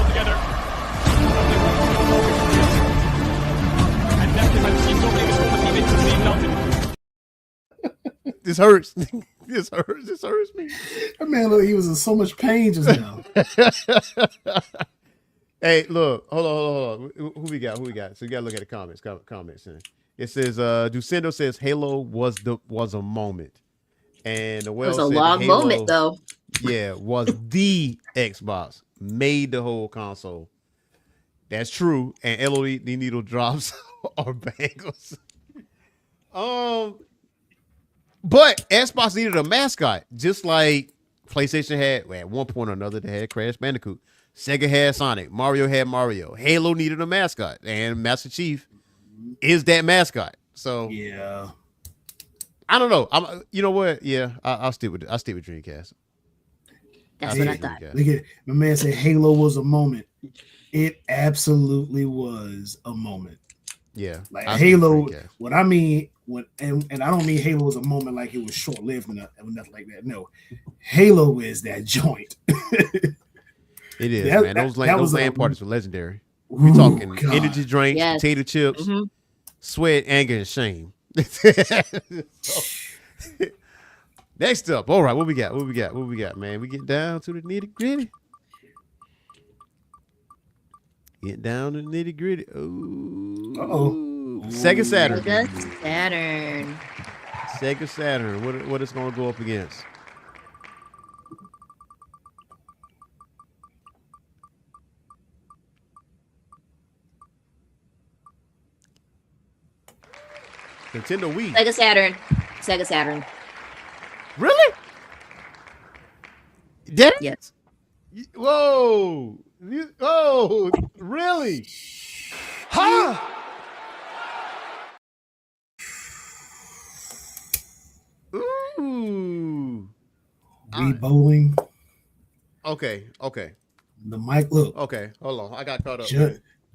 This hurts. This hurts. This hurts me. That man, look, he was in so much pain just now. Hey, look, hold on. Who we got? So you gotta look at the comments. Comments. It says, Ducendo says Halo was a moment. And the It was a long Halo, moment though. Yeah, was the Xbox. Made the whole console. That's true. And LOD needle drops are bangles. But Xbox needed a mascot, just like PlayStation had at one point or another. They had Crash Bandicoot. Sega had Sonic. Mario had Mario. Halo needed a mascot, and Master Chief is that mascot. So yeah, I don't know. You know what? Yeah, I'll stick with Dreamcast. That's what I thought. Look at my man said Halo was a moment. It absolutely was a moment. Yeah, like Halo. What I mean, and I don't mean Halo was a moment like it was short lived and nothing like that. No, Halo is that joint. It is, man. Those LAN parties were legendary. We talking energy drinks, potato chips, sweat, anger, and shame. Next up, all right, what we got, man? We get down to the nitty gritty. Get down to the nitty gritty. Sega Saturn. Sega Saturn. What it's gonna go up against? Nintendo Wii. Sega Saturn. Really? Did it? Yes. Whoa. Oh, really? Huh? Ooh. Wii bowling. Okay. The mic look. Okay, hold on. I got caught up.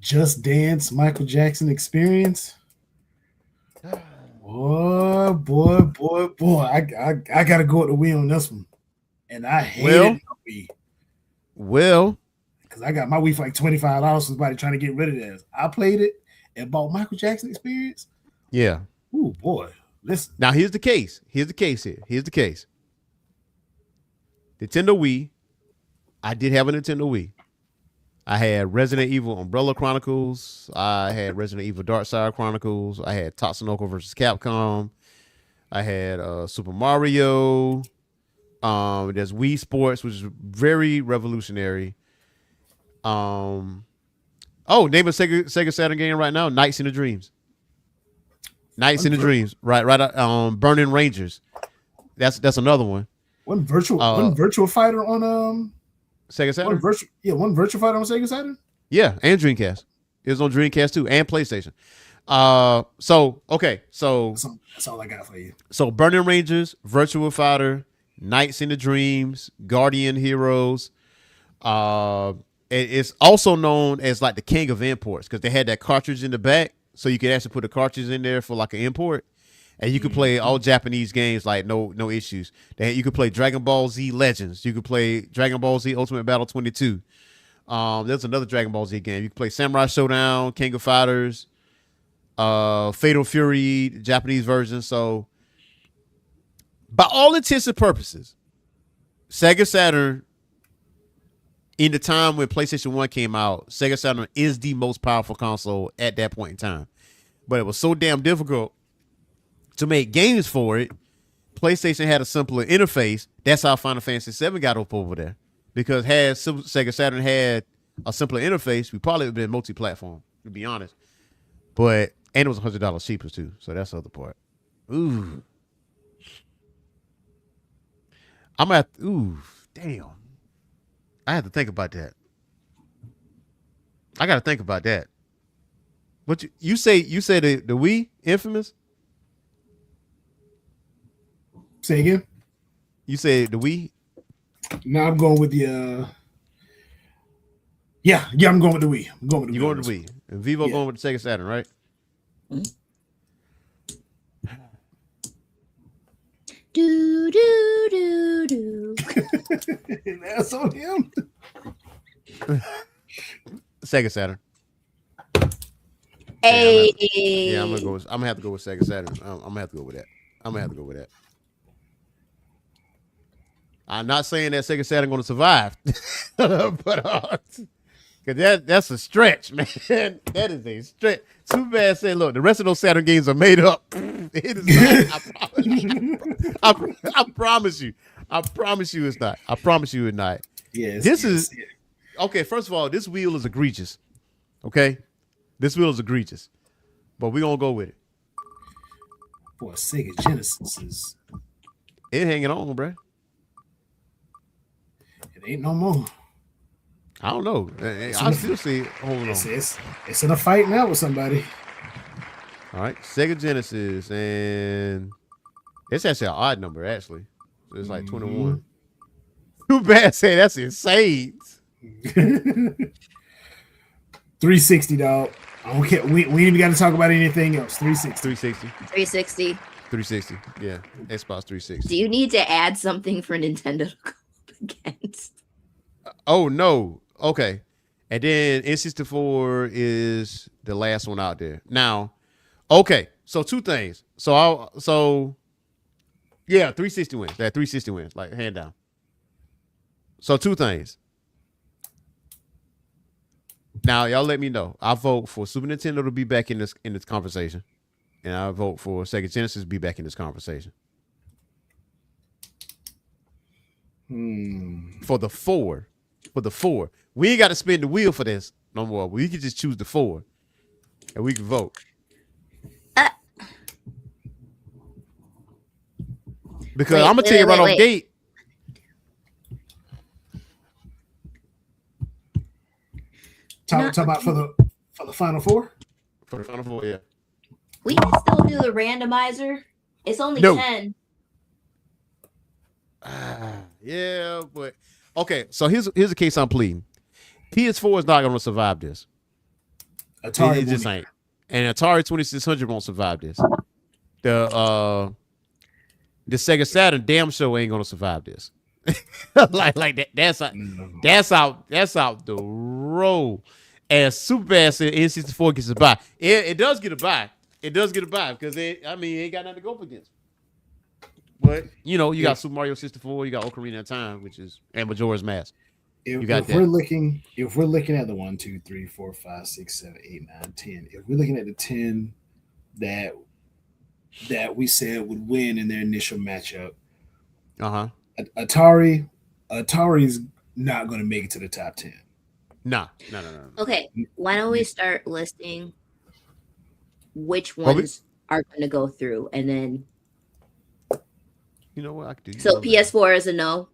Just Dance Michael Jackson Experience. Boy. I gotta go with the Wii on this one. And I hated Wii. Well, because I got my Wii for like $25 from somebody trying to get rid of this. I played it and bought Michael Jackson Experience. Yeah. Ooh, boy. Listen. Now here's the case. Here's the case. Nintendo Wii. I did have a Nintendo Wii. I had Resident Evil Umbrella Chronicles. I had Resident Evil Darkside Chronicles. I had Tatsunoko vs. Capcom. I had Super Mario. There's Wii Sports, which is very revolutionary. Name a Sega Saturn game right now. Nights in the Dreams. Right. Burning Rangers. That's another one. One virtual fighter on Sega Saturn. One virtual fighter on Sega Saturn. Yeah, and Dreamcast. It was on Dreamcast too, and PlayStation. That's all I got for you. So Burning Rangers, Virtual Fighter, Nights in the Dreams, Guardian Heroes. It's also known as like the king of imports because they had that cartridge in the back, so you could actually put a cartridge in there for like an import. and you could play all Japanese games like no issues. You could play Dragon Ball Z Legends. You could play Dragon Ball Z Ultimate Battle 22. There's another Dragon Ball Z game. You can play Samurai Showdown, King of Fighters, Fatal Fury, Japanese version. So, by all intents and purposes, Sega Saturn, in the time when PlayStation 1 came out, Sega Saturn is the most powerful console at that point in time. But it was so damn difficult to make games for it. PlayStation had a simpler interface. That's how Final Fantasy VII got up over there. Because had Sega Saturn had a simpler interface, we probably would have been multi-platform, to be honest. But and it was $100 cheaper too, so that's the other part. Ooh, I'm at damn. I have to think about that. I got to think about that. What you say? You said the Wii Infamous? Say again. You said the Wii? No, I'm going with the. Yeah, I'm going with the Wii. I'm going with the You Wii. going with the Wii? And Vivo going with the Sega Saturn, right? Do do do do. That's on him. Sega Saturn. Hey. Yeah, I'm gonna have to go with Sega Saturn. I'm gonna have to go with that. I'm gonna have to go with that. I'm not saying that Sega Saturn gonna survive, but because that's a stretch, man. That is a stretch. Superbad said, "Look, the rest of those Saturn games are made up." It is not. I promise you. I promise you it's not. I promise you it's not. Yes. This is okay. First of all, this wheel is egregious. Okay, this wheel is egregious, but we're gonna go with it. Boy, Sega Genesis is. It hanging on, bro. It ain't no more. I don't know. I still see it holding on. It's in a fight now with somebody. All right, Sega Genesis, and it's actually an odd number, actually. So it's like 21. Too bad, say that's insane. 360, dog. I don't care. We ain't even got to talk about anything else. 360. 360. 360. Yeah, Xbox 360. Do you need to add something for Nintendo to go up against? Oh no. Okay, and then N64 is the last one out there now. Okay, so two things. Yeah, 360 wins. That 360 wins, like hand down. So two things. Now y'all let me know. I vote for Super Nintendo to be back in this conversation, and I vote for Sega Genesis to be back in this conversation. For the four, we ain't got to spin the wheel for this no more. We can just choose the 4, and we can vote. Because I'm gonna tell you right off gate. Talk about for the Final Four. For the Final Four, yeah. We can still do the randomizer. It's only 10. Yeah, but okay. So here's the case I'm pleading. PS4 is not going to survive this. Atari it just ain't, and Atari 2600 won't survive this. The Sega Saturn damn show ain't going to survive this. like that. That's out the road. And Superbad said N64 gets a buy. It does get a buy. It does get a buy because it ain't got nothing to go up against. But you got Super Mario 64, you got Ocarina of Time, which is and Majora's Mask. If we're looking at the 1, 2, 3, 4, 5, 6, 7, 8, 9, 10, if we're looking at the 10 that we said would win in their initial matchup, Atari's not going to make it to the top 10. No. Okay, why don't we start listing which ones are going to go through, and then you know what I could do. So PS4 is a no.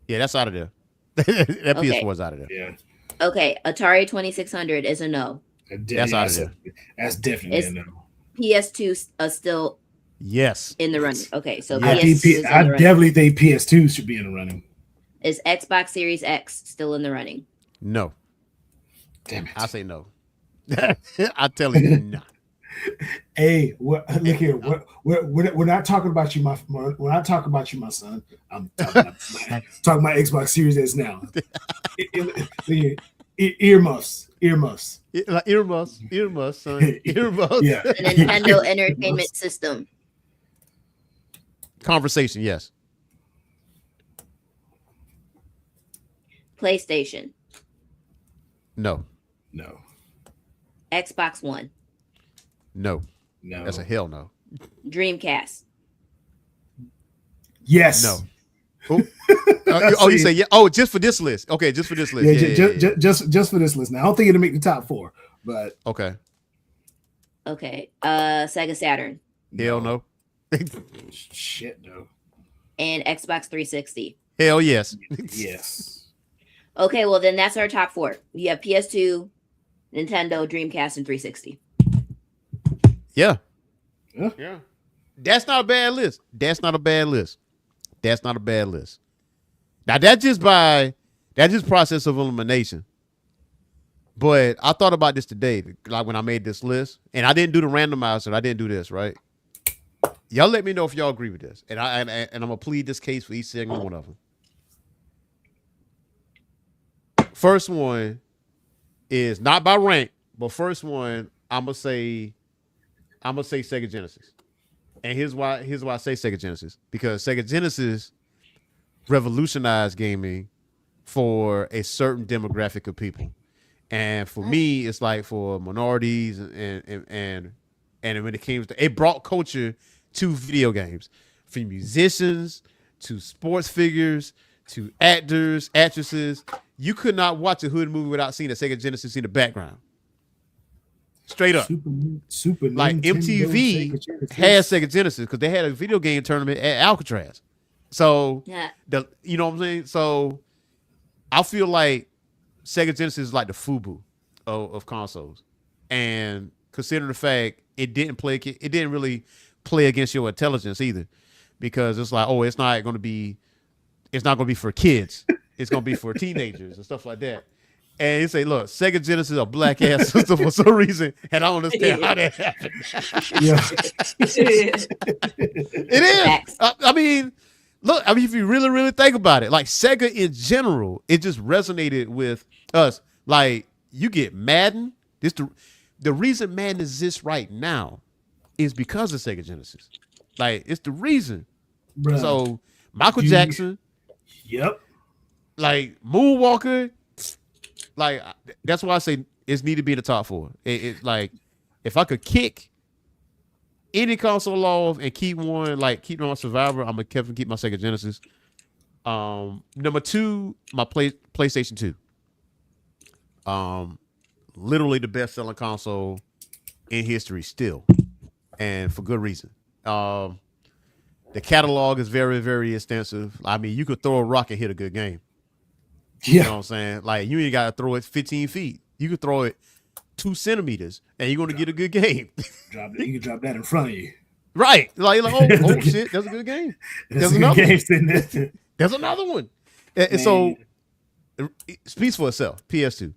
Yeah, that's out of there. That PS4 is out of there. Yeah. Okay, Atari 2600 is a no. That's out of there. That's definitely a no. PS2 still in the running. Okay, so I definitely think PS2 should be in the running. Is Xbox Series X still in the running? No. Damn it. I say no. I tell you no. Hey, look here. We're not talking about you, we're not talking about you, my son. I'm talking about talking about Xbox Series S now. Earmuffs. Like earmuffs, son. Earmuffs. Yeah. The Nintendo Entertainment System. Conversation, yes. PlayStation. No. No. Xbox One. No. No. That's a hell no. Dreamcast. Yes. No. Oh, you say yeah? Oh, just for this list. Okay, just for this list. Yeah, just for this list. Now I don't think it'll make the top 4, but okay. Okay. Sega Saturn. Hell no. Shit no. And Xbox 360. Hell yes. Yes. Okay, well then that's our top 4. You have PS2, Nintendo, Dreamcast, and 360. Yeah. Yeah. That's not a bad list. That's not a bad list. That's not a bad list. Now that's just process of elimination. But I thought about this today, like when I made this list, and I didn't do the randomizer. I didn't do this, right? Y'all let me know if y'all agree with this, and I'm gonna plead this case for each single one of them. First one is not by rank, but first one I'm gonna say Sega Genesis. And here's why I say Sega Genesis. Because Sega Genesis revolutionized gaming for a certain demographic of people. And for me, it's like for minorities and when it came to, it brought culture to video games. From musicians to sports figures to actors, actresses. You could not watch a hood movie without seeing a Sega Genesis in the background. Straight up. Super like Nintendo, MTV had Sega Genesis because they had a video game tournament at Alcatraz. So Yeah. you know what I'm saying? So I feel like Sega Genesis is like the FUBU of consoles. And considering the fact it didn't really play against your intelligence either. Because it's like, oh, it's not gonna be for kids. It's gonna be for teenagers and stuff like that. And you say, look, Sega Genesis is a black ass system for some reason, and I don't understand how that happened. It is. I mean, look, if you really, really think about it, like Sega in general, it just resonated with us. Like, you get Madden. The reason Madden exists right now is because of Sega Genesis. Like, it's the reason. Bruh. So Michael Jackson. Yep. Like Moonwalker. Like, that's why I say it's need to be in the top 4. It like, if I could kick any console off and keep one, like keep on Survivor, I'm gonna keep my Sega Genesis. Number 2, my PlayStation 2. Literally the best selling console in history still, and for good reason. The catalog is very, very extensive. I mean, you could throw a rock and hit a good game. You know what I'm saying? Like, you ain't got to throw it 15 feet. You can throw it 2 centimeters, and you're going to get a good game. You can drop that in front of you. Right. Like oh shit, that's a good game. There's another one. There's another one. And so, it speaks for itself. PS2.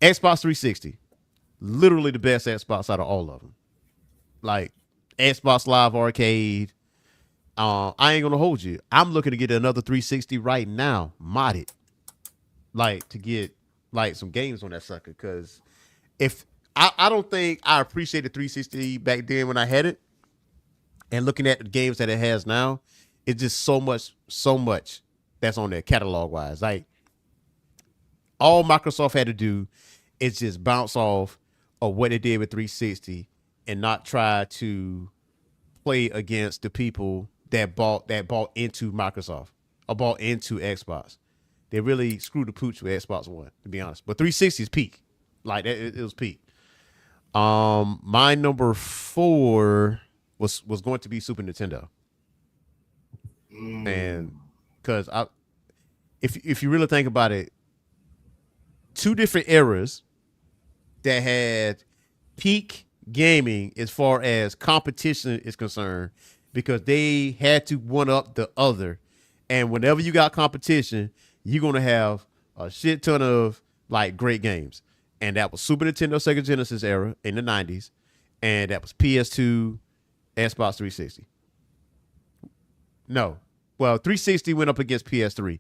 Xbox 360. Literally the best Xbox out of all of them. Like, Xbox Live Arcade. I ain't gonna hold you. I'm looking to get another 360 right now, modded, like to get like some games on that sucker. Because if I don't think I appreciated 360 back then when I had it, and looking at the games that it has now, it's just so much that's on there catalog wise. Like, all Microsoft had to do is just bounce off of what they did with 360 and not try to play against the people that bought into Microsoft or bought into Xbox. They really screwed the pooch with Xbox One, to be honest. But 360 is peak. Like, it was peak. My number 4 was going to be Super Nintendo. And because if you really think about it, 2 different eras that had peak gaming as far as competition is concerned, because they had to one up the other. And whenever you got competition, you're going to have a shit ton of like great games. And that was Super Nintendo, Sega Genesis era in the 90s. and that was PS2, Xbox 360. No, well, 360 went up against PS3.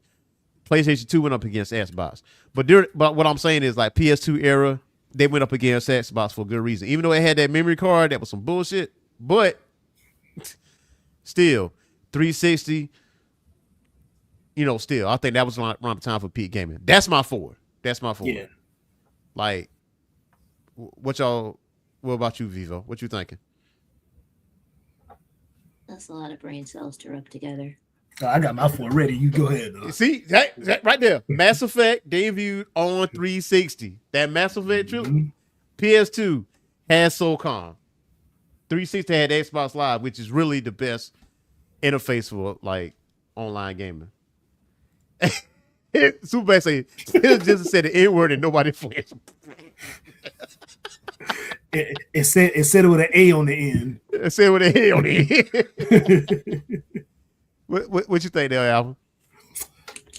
PlayStation 2 went up against Xbox. But what I'm saying is like PS2 era, they went up against Xbox for good reason. Even though it had that memory card, that was some bullshit. But still, 360, still, I think that was around the time for peak gaming. That's my four. Yeah. Like, what about you, Vivo? What you thinking? That's a lot of brain cells to rub together. I got my 4 ready. You go ahead. See, that right there. Mass Effect debuted on 360. That Mass Effect trilogy. PS2 had SOCOM. 360 had Xbox Live, which is really the best interface for like online gaming. Super say just said the N word and nobody flinched. It said it with an A on the end. It said with an A on the end. What you think there, Alvin?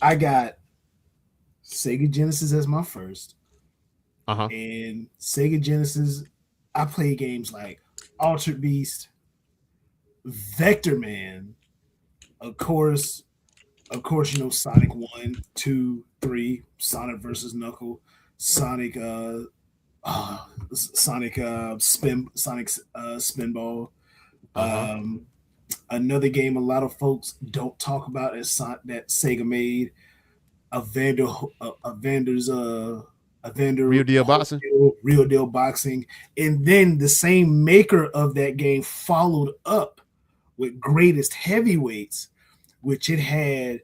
I got Sega Genesis as my first. Uh-huh. And Sega Genesis, I play games like Altered Beast, Vector Man, of course, Sonic 1, 2, 3, Sonic versus Knuckle, Sonic Spinball. Uh-huh. Another game a lot of folks don't talk about is that Sega made, Real Deal Boxing. Real Deal Boxing. And then the same maker of that game followed up with Greatest Heavyweights, which it had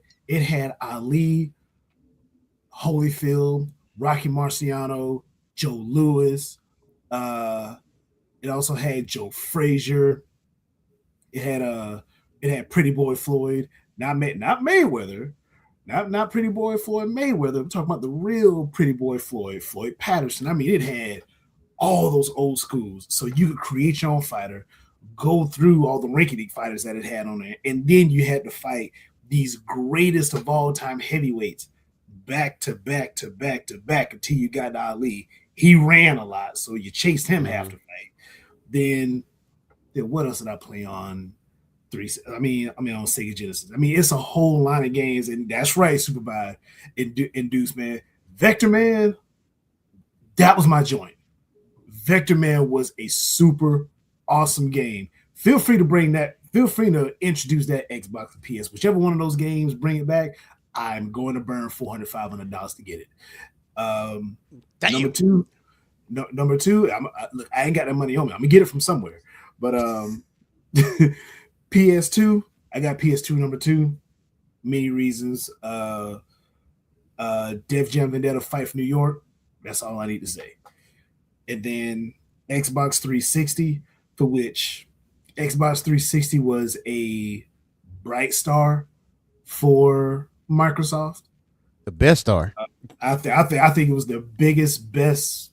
Ali, Holyfield, Rocky Marciano, Joe Louis. It also had Joe Frazier. It had Pretty Boy Floyd, not Mayweather, not Pretty Boy Floyd Mayweather. I'm talking about the real Pretty Boy Floyd Patterson. I mean, it had all those old schools, so you could create your own fighter, go through all the rinky-dink fighters that it had on there, and then you had to fight these greatest of all time heavyweights back to back to back to back until you got to Ali. He ran a lot, so you chased him half the fight. Then what else did I play on on Sega Genesis? I mean, it's a whole line of games, and that's right, Superbad, Induce, man. Vector Man, that was my joint. Vector Man was a super awesome game. Feel free to introduce that Xbox and PS. Whichever one of those games, bring it back. I'm going to burn $400, $500 to get it. Number two, I ain't got that money on me. I'm gonna get it from somewhere. But PS2, I got PS2 number 2. Many reasons. Def Jam Vendetta Fight for New York. That's all I need to say. And then Xbox 360, for which Xbox 360 was a bright star for Microsoft. The best star. I think it was the biggest, best,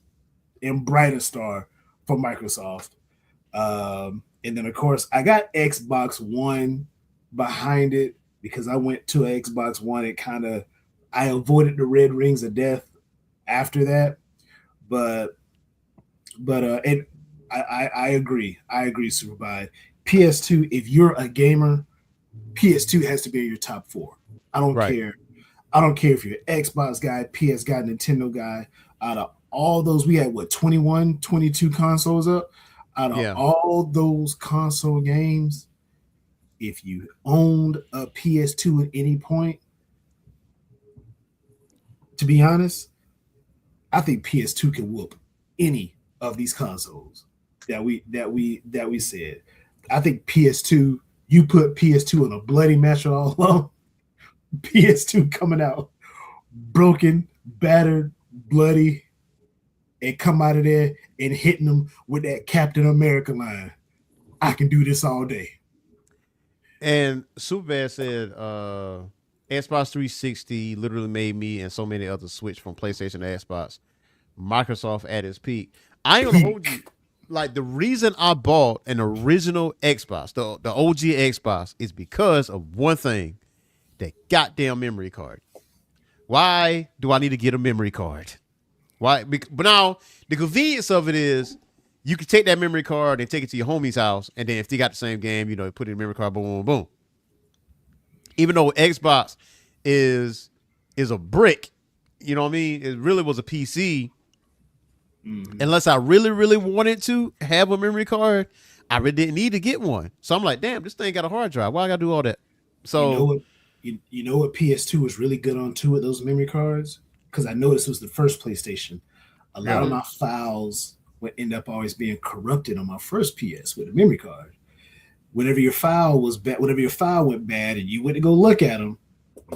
and brightest star for Microsoft. And then, of course, I got Xbox One behind it because I went to Xbox One. I avoided the red rings of death after that. But I agree. I agree, Superbad. PS2, if you're a gamer, PS2 has to be in your top 4. I don't care. I don't care if you're an Xbox guy, PS guy, Nintendo guy. Out of all those, we had 21, 22 consoles up. Out of all those console games, if you owned a PS2 at any point, to be honest, I think PS2 can whoop any of these consoles that we said. I think PS2, you put PS2 in a bloody match all alone, PS2 coming out broken, battered, bloody, and come out of there and hitting them with that Captain America line. I can do this all day. And Superbad said Xbox 360 literally made me and so many others switch from PlayStation to Xbox. Microsoft at its peak. I ain't gonna hold you. Like, the reason I bought an original Xbox, the OG Xbox, is because of one thing: that goddamn memory card. Why do I need to get a memory card? Why? But now the convenience of it is you could take that memory card and take it to your homie's house, and then if they got the same game, you know, put it in the memory card, boom, boom, boom. Even though Xbox is a brick, you know what I mean? It really was a PC. Unless I really, really wanted to have a memory card, I really didn't need to get one. So I'm like, damn, this thing got a hard drive. Why I gotta do all that? So You know what? You know what PS2 was really good on too with those memory cards? Because I noticed it was the first PlayStation. A lot of my files would end up always being corrupted on my first PS with a memory card. Whenever your file was bad, whenever your file went bad, and you went to go look at them,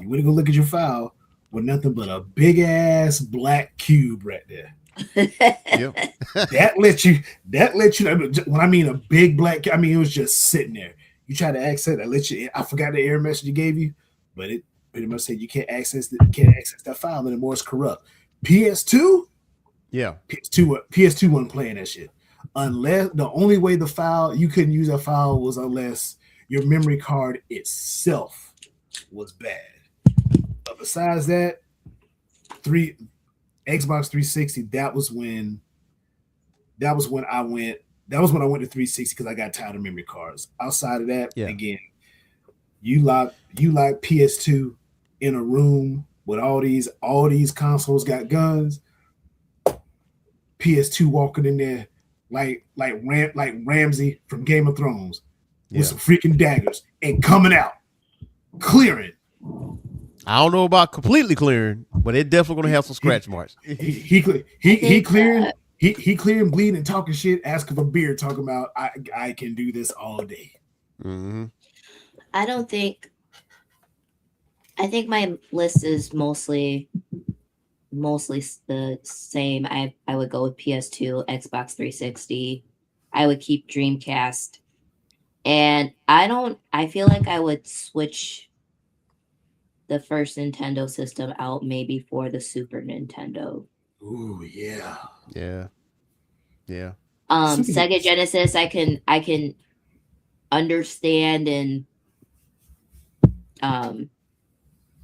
you went to go look at your file with nothing but a big ass black cube right there. yep. That let you when I mean a big black, I mean it was just sitting there. You try to access it, I forgot the error message it gave you, but it pretty much said you can't access that file anymore. It's corrupt. PS2 Yeah. PS2 wasn't playing that shit. Unless the only way the file you couldn't use that file was unless your memory card itself was bad. But besides that, Xbox 360, that was when I went to 360 because I got tired of memory cards. Outside of that, again, you lock PS2 in a room with all these consoles got guns. PS2 walking in there like Ramsay from Game of Thrones with some freaking daggers and coming out clearing. I don't know about completely clearing, but it definitely gonna have some scratch marks. He clearing, bleeding, and talking shit, asking for beer, talking about I can do this all day. Mm-hmm. I think my list is mostly the same. I would go with PS2, Xbox 360. I would keep Dreamcast. And I feel like I would switch the first Nintendo system out maybe for the Super Nintendo. Ooh, yeah. Yeah. Yeah. Sega Genesis, I can understand and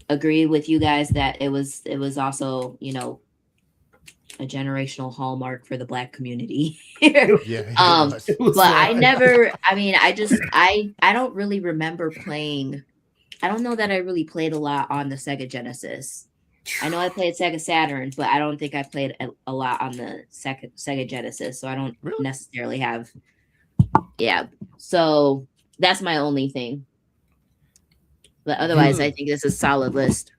agree with you guys that it was also, you know, a generational hallmark for the Black community. Yeah. But I never, I mean, I don't really remember playing. I don't know that I really played a lot on the Sega Genesis. I know I played Sega Saturn, but I don't think I played a lot on the Sega Genesis. So I don't necessarily have. Yeah. So that's my only thing. But otherwise, I think it's a solid list.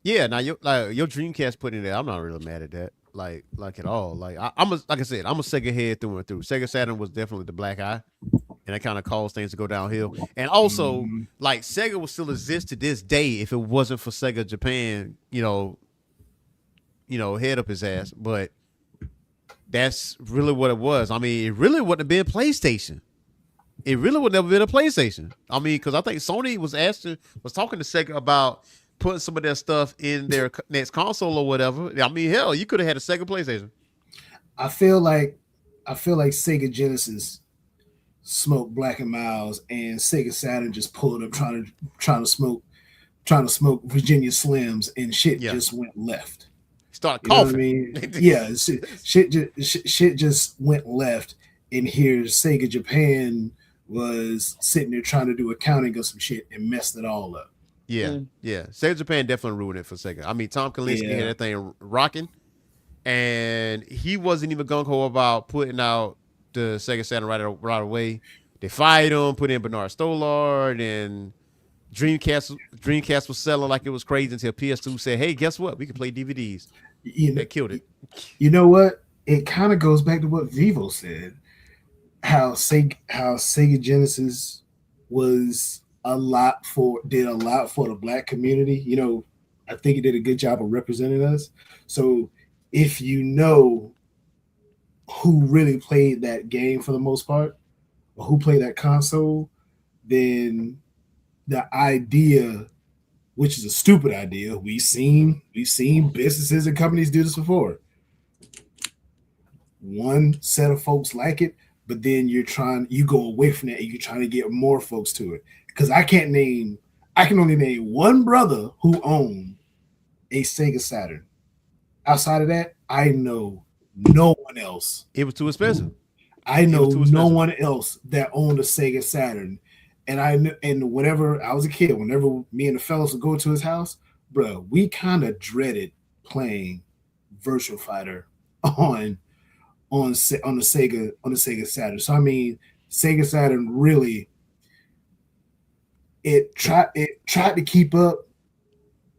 Yeah. Now your Dreamcast put in there. I'm not really mad at that. Like at all. Like I'm a Sega head through and through. Sega Saturn was definitely the black eye. And that kind of caused things to go downhill. And also, like Sega will still exist to this day if it wasn't for Sega Japan, you know, head up his ass. But that's really what it was. I mean, it really wouldn't have been PlayStation. It really would never been a PlayStation. I mean, because I think Sony was talking to Sega about putting some of their stuff in their next console or whatever. I mean, hell, you could have had a Sega PlayStation. I feel like Sega Genesis smoked Black and Miles, and Sega Saturn just pulled up trying to smoke Virginia Slims, and shit just went left. Start coughing. You know what I mean? Yeah, shit just went left. And here Sega Japan was sitting there trying to do accounting of some shit and messed it all up. Yeah, yeah. Sega Japan definitely ruined it for Sega. I mean, Tom Kalinske had that thing rocking, and he wasn't even gung-ho about putting out the Sega Saturn right away. They fired him, put in Bernard Stollard, and Dreamcast was selling like it was crazy until PS2 said, "Hey, guess what? We can play DVDs." They killed it. You know what? It kind of goes back to what Vivo said. How Sega Genesis did a lot for the Black community. You know, I think it did a good job of representing us. So if you know who really played that game for the most part, or who played that console, then the idea, which is a stupid idea, we've seen businesses and companies do this before. One set of folks like it, but then you go away from that and you're trying to get more folks to it. Because I can only name one brother who owned a Sega Saturn. Outside of that, I know no one else. It was too expensive. I It was know too no expensive. one else that owned a Sega Saturn, and and whenever I was a kid, whenever me and the fellas would go to his house, bro, we kind of dreaded playing Virtual Fighter on on the Sega Saturn. So I mean, Sega Saturn really it tried to keep up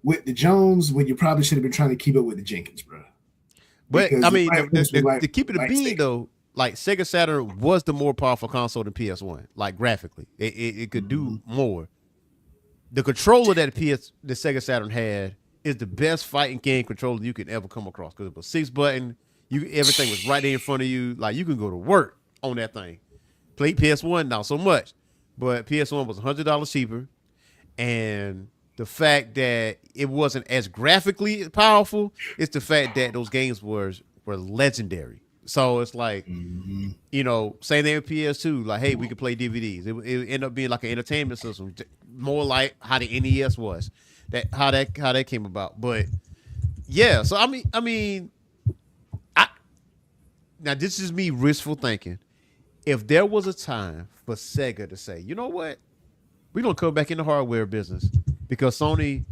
with the Jones when you probably should have been trying to keep up with the Jenkins, bro. But I Because the mean, graphics were to keep it a like bean Sega. though, like Sega Saturn was the more powerful console than PS1. Like graphically, it could do Mhm. more. The controller that the Sega Saturn had is the best fighting game controller you could ever come across because it was 6 button. Everything was right there in front of you. Like you can go to work on that thing. Play PS1 not so much, but PS1 was $100 cheaper, and the fact that it wasn't as graphically powerful is the fact that those games were legendary. So it's like, Mhm. same thing with PS2. Like, hey, we could play DVDs. It ended up being like an entertainment system, more like how the NES was. How that came about. But yeah, so I now this is me wishful thinking. If there was a time for Sega to say, you know what, we're gonna come back in the hardware business because Sony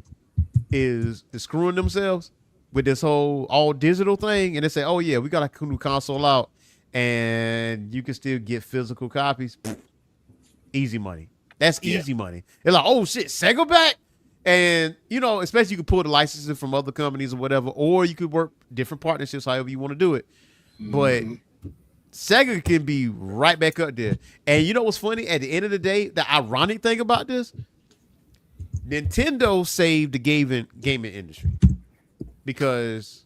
is screwing themselves with this whole all digital thing, and they say, "Oh yeah, we got a new console out, and you can still get physical copies." Easy money. That's Yeah. easy money. They're like, "Oh shit, Sega back," and especially you could pull the licensing from other companies or whatever, or you could work different partnerships, however you want to do it. But Mhm. Sega can be right back up there. And you know what's funny? At the end of the day, the ironic thing about this, Nintendo saved the gaming industry because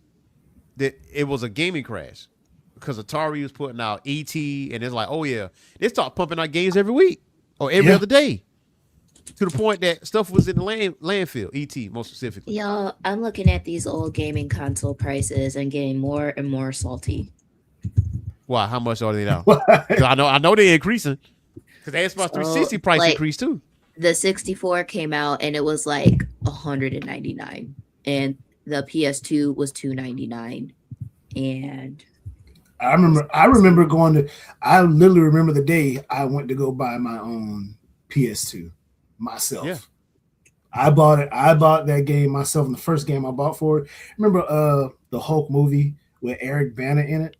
it was a gaming crash because Atari was putting out ET, and it's like, oh yeah, they start pumping out games every week or every Yeah. other day to the point that stuff was in the landfill. ET most specifically. Y'all, I'm looking at these old gaming console prices and getting more and more salty. Why? How much are they now? Because I know they're increasing. Because the Xbox So 360 price like increased too. the 64 came out and it was like 199, and the PS2 was 299, and I remember going to. I literally remember the day I went to go buy my own PS2 Yeah. myself. I bought it. I bought that game myself, and the first game I bought for it. Remember the Hulk movie with Eric Bana in it,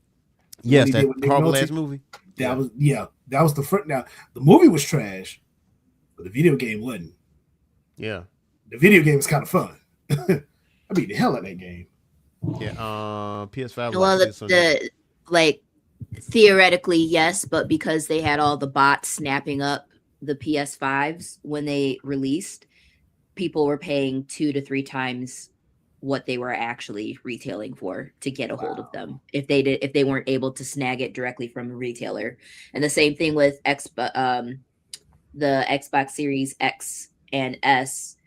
the one Yes, he did that with Nick horrible Nolte. ass movie. That Yeah. was that was the first. Now the movie was trash, but the video game wasn't. Yeah. The video game was kind of fun. I beat the hell out of that game. Yeah. PS5 was like well, $600. the like theoretically yes, but because they had all the bots snapping up the PS5s when they released, people were paying 2 to 3 times what they were actually retailing for to get a hold of them if they weren't able to snag it directly from a retailer. And the same thing with the Xbox Series X and S.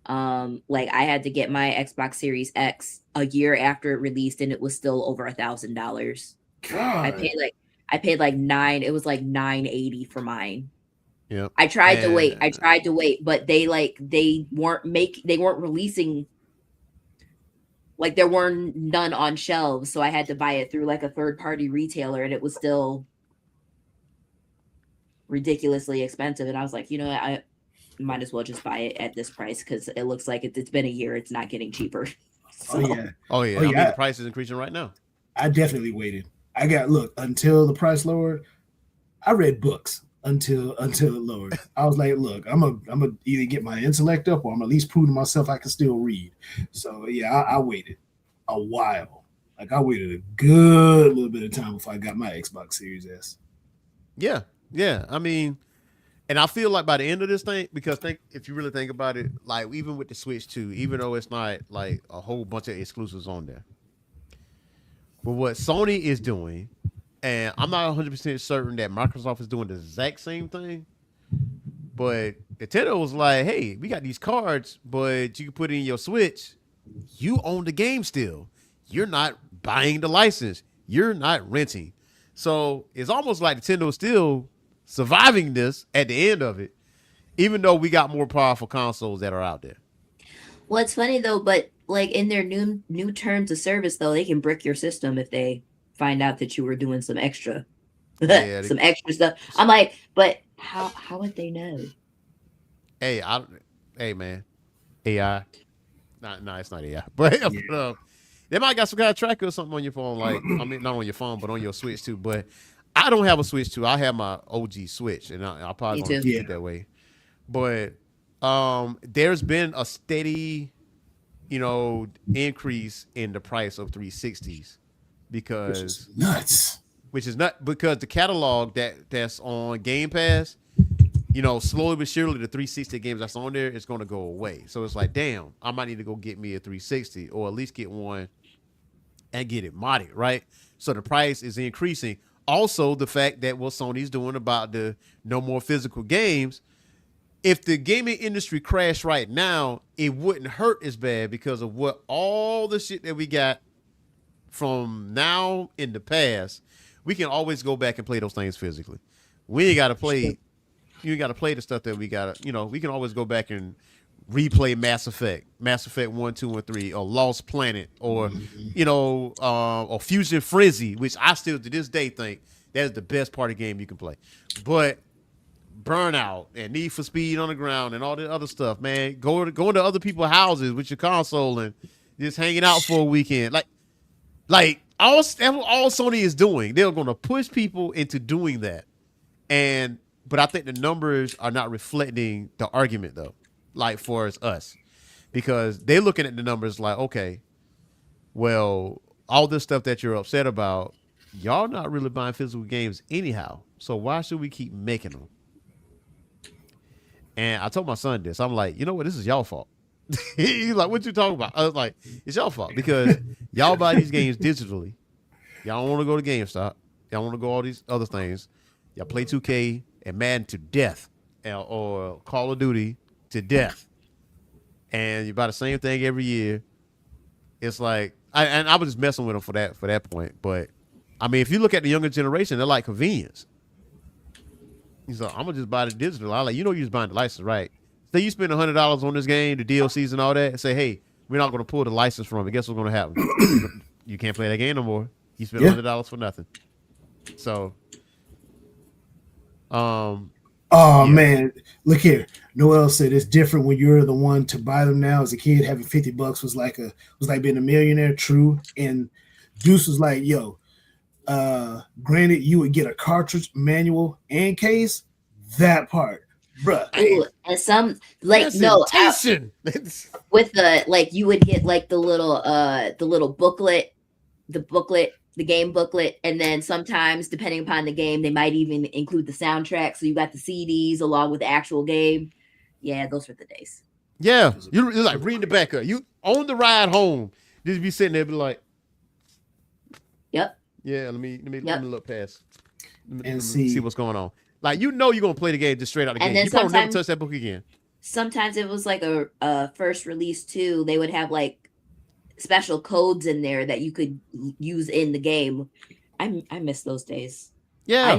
Like I had to get my Xbox Series X a year after it released, and it was still over $1,000. I God, paid like I paid like nine. It was like 980 for mine. Yep. I tried to wait. I And tried to wait, but they weren't releasing, like there weren't none on shelves, so I had to buy it through like a third party retailer, and it was still ridiculously expensive. And I was like, I might as well just buy it at this price because it looks like it's been a year. It's not getting cheaper. oh So yeah, oh oh yeah, I mean the yeah. price is increasing right now. I definitely waited. I got look until the price lowered. I read books until it lowered. I was like, look, I'm a either get my intellect up or I'm at least prove to myself I can still read. So yeah, I waited a while. Like I waited a good little bit of time before I got my Xbox Series S. Yeah. Yeah. I mean, and I feel like by the end of this thing, because if you really think about it, like even with the Switch 2, even though it's not like a whole bunch of exclusives on there, but what Sony is doing, and I'm not 100% certain that Microsoft is doing the exact same thing, but Nintendo was like, hey, we got these cards, but you can put it in your Switch. You own the game still. You're not buying the license. You're not renting. So it's almost like Nintendo's still surviving this at the end of it, even though we got more powerful consoles that are out there. what's funny though, but like in their new terms of service though, they can brick your system if they find out that you were doing some extra. Yeah. some extra stuff. I'm like, but how would they know? Hey, hey man, AI. No, it's not AI. But Yeah. they might got some kind of tracker or something on your phone. Like, I mean, not on your phone, but on your Switch too. But I don't have a Switch too. I have my OG Switch, and I'm probably Me gonna too. keep Yeah. it that way. But there's been a steady, increase in the price of 360s Which is because nuts. which is not because the catalog that's on Game Pass, slowly but surely the 360 games that's on there is going to go away. So it's like, damn, I might need to go get me a 360 or at least get one and get it modded, right? So the price is increasing. Also, the fact that what Sony's doing about the no more physical games, if the gaming industry crashed right now, it wouldn't hurt as bad because of what all the shit that we got from now in the past. We can always go back and play those things physically. We ain't got to play. You got to play the stuff that we got to, we can always go back and replay Mass Effect 1, 2, and 3, or Lost Planet, or, or Fusion Frenzy, which I still to this day think that is the best part of the game you can play. But Burnout and Need for Speed Underground and all the other stuff, man, go into other people's houses with your console and just hanging out for a weekend. Like all Sony is doing, they're going to push people into doing that. But I think the numbers are not reflecting the argument though, like for us, because they're looking at the numbers like, okay, well, all this stuff that you're upset about, y'all not really buying physical games anyhow. So why should we keep making them? And I told my son this. I'm like, you know what? This is y'all fault. He's like, what you talking about? I was like, it's y'all fault because y'all buy these games digitally. Y'all don't want to go to GameStop. Y'all want to go all these other things. Y'all play 2K and Madden to death, or Call of Duty to death, and you buy the same thing every year. It's like, I was just messing with them for that point. But I mean, if you look at the younger generation, they're like convenience. He's like, I'm gonna just buy the digital. I like, you're just buying the license, right? Say you spend $100 on this game, the DLCs and all that, and say, hey, we're not gonna pull the license from it. Guess what's gonna happen? You can't play that game no more. You spent $100 for nothing. So, Oh yeah. man, look here. Noel said it's different when you're the one to buy them now. As a kid, having $50 was like being a millionaire. True. And Deuce was like, yo, granted, you would get a cartridge, manual, and case. That part, bruh. Ooh, and some like with the like you would get like the little booklet, the game booklet, and then sometimes depending upon the game, they might even include the soundtrack. So you got the CDs along with the actual game. Yeah, those were the days. Yeah, you're like reading the back up. You on the ride home, just be sitting there, be like, Yep. Yeah, let me look past let me see what's going on. Like, you're gonna play the game just straight out the game. You probably never touch that book again. Sometimes it was like a first release too. They would have like special codes in there that you could use in the game. I miss those days. Yeah.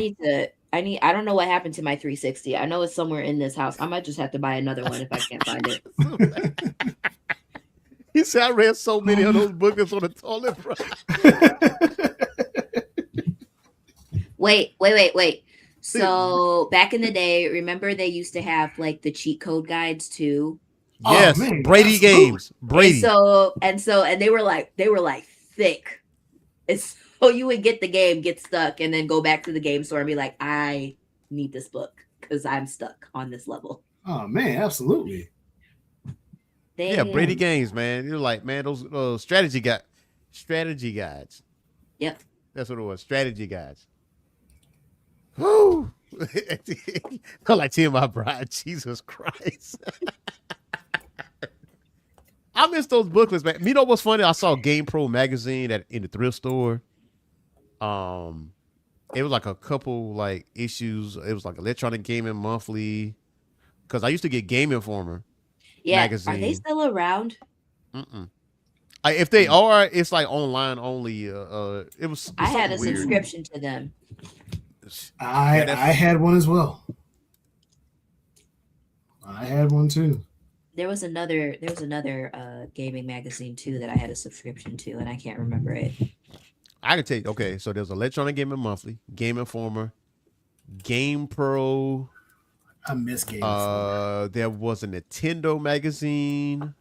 I don't know what happened to my 360. I know it's somewhere in this house. I might just have to buy another one if I can't find it. He said, I read so many of those booklets on the toilet, bro. Wait. So back in the day, remember they used to have like the cheat code guides too? Yes, oh, man, Brady games. Brady. And they were like thick. And so you would get the game, get stuck, and then go back to the game store and be like, I need this book because I'm stuck on this level. Oh man, absolutely. Yeah, Brady games, man. You're like, man, those strategy guides. Yep. That's what it was. Strategy guides. Whoo! I'm like, Tim, my bride, Jesus Christ. I miss those booklets, man. You know what's funny? I saw Game Pro magazine in the thrift store. It was like a couple like issues. It was like Electronic Gaming Monthly, because I used to get Game Informer. Yeah, magazine. Are they still around? If they are, it's like online only. It was. I had a weird. subscription to them. I had one as well. I had one too. There was another gaming magazine too that I had a subscription to, and I can't remember it. I can tell you. Okay, so there's Electronic Gaming Monthly, Game Informer, Game Pro. I miss Game Informer. There was a Nintendo magazine,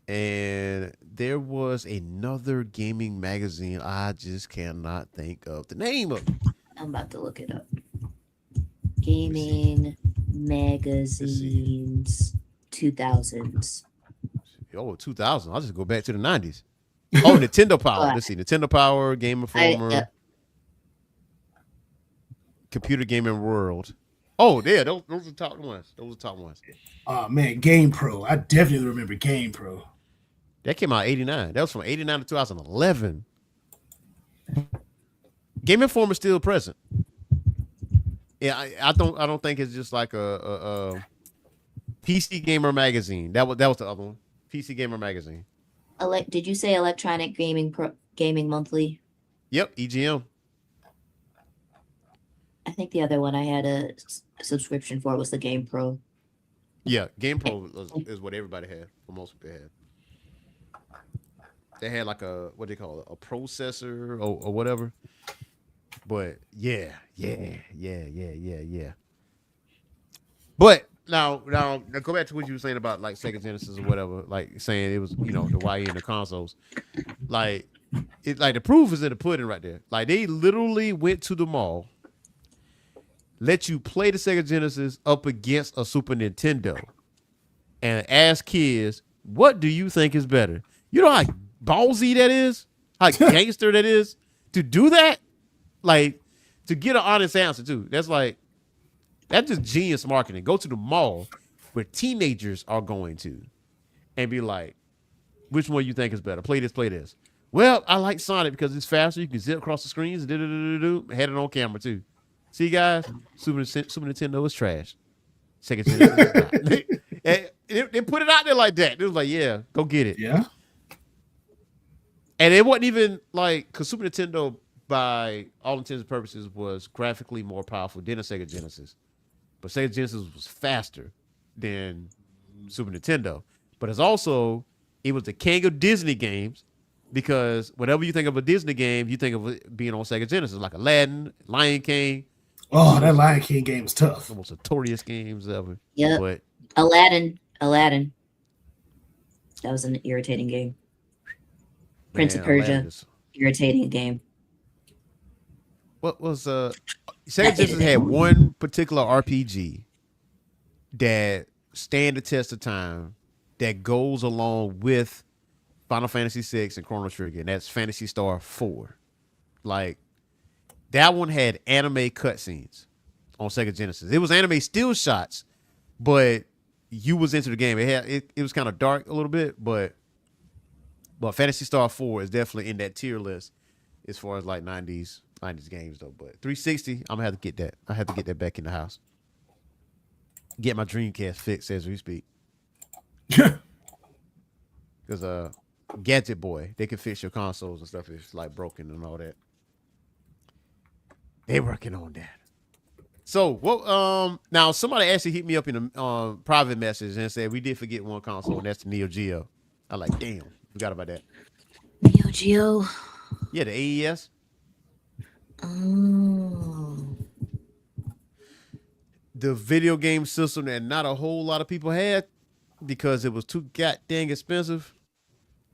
and there was another gaming magazine. I just cannot think of the name of it. I'm about to look it up. Let me see. Gaming magazines 2000s. Oh, 2000. I'll just go back to the 90s. Oh, Nintendo Power. Oh, Let's see. Nintendo Power, Game Informer, I Computer Gaming World. Oh, yeah, those are the top ones. Those are the top ones. Oh man, Game Pro. I definitely remember Game Pro. That came out 89. That was from 89 to 2011. Game Informer is still present. Yeah, I don't think it's just like a PC Gamer magazine. That was the other one. PC Gamer magazine. Did you say Electronic Gaming Monthly? Yep, EGM. I think the other one I had a subscription for was the Game Pro. Yeah, Game Pro is what everybody had. For most people had. They had like what they call it, a processor or whatever. But yeah. But now go back to what you were saying about like Sega Genesis or whatever, like saying it was, the YE and the consoles. Like the proof is in the pudding right there. Like they literally went to the mall, let you play the Sega Genesis up against a Super Nintendo, and ask kids, what do you think is better? You know how ballsy that is? How gangster that is? To do that? Like, to get an honest answer, too. That's just genius marketing. Go to the mall where teenagers are going to and be like, which one you think is better? Play this, play this. Well, I like Sonic because it's faster. You can zip across the screens and had it on camera, too. See, guys, Super Nintendo is trash. Sega Genesis is not. They put it out there like that. It was like, yeah, go get it. Yeah. And it wasn't even like, because Super Nintendo, by all intents and purposes, was graphically more powerful than a Sega Genesis. But Sega Genesis was faster than Super Nintendo. But it was the king of Disney games, because whenever you think of a Disney game, you think of it being on Sega Genesis, like Aladdin, Lion King. Oh, that Lion King game is tough. The most notorious games ever. Yep. But Aladdin. That was an irritating game. Prince of Persia. Irritating game. What was Sega Genesis had one particular RPG that stand the test of time that goes along with Final Fantasy VI and Chrono Trigger, and that's Phantasy Star 4. Like, that one had anime cutscenes on Sega Genesis. It was anime still shots, but you was into the game. It was kind of dark a little bit, but Phantasy Star 4 is definitely in that tier list as far as like 90s games though. But 360, I'm gonna have to get that. I have to get that back in the house. Get my Dreamcast fixed as we speak. Because Gadget Boy, they can fix your consoles and stuff if it's like broken and all that. They working on that. So now somebody actually hit me up in a private message and said we did forget one console, and that's the Neo Geo. I'm like, damn, forgot about that. Neo Geo. Yeah, the AES. Oh. The video game system that not a whole lot of people had because it was too goddamn expensive,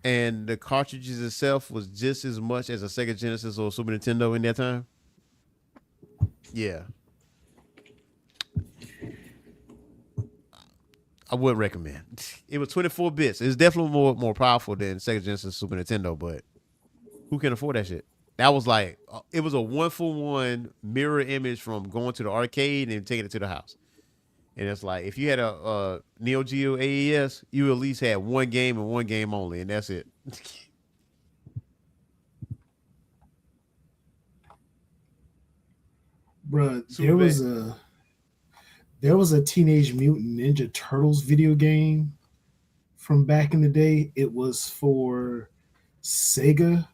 and the cartridges itself was just as much as a Sega Genesis or Super Nintendo in that time. Yeah. I wouldn't recommend. It was 24 bits. It's definitely more powerful than Sega Genesis, Super Nintendo, but who can afford that shit? That was like, it was a 1-for-1 mirror image from going to the arcade and taking it to the house. And it's like, if you had a Neo Geo AES, you at least had one game and one game only, and that's it. Bruh, there was a Teenage Mutant Ninja Turtles video game from back in the day. It was for Sega.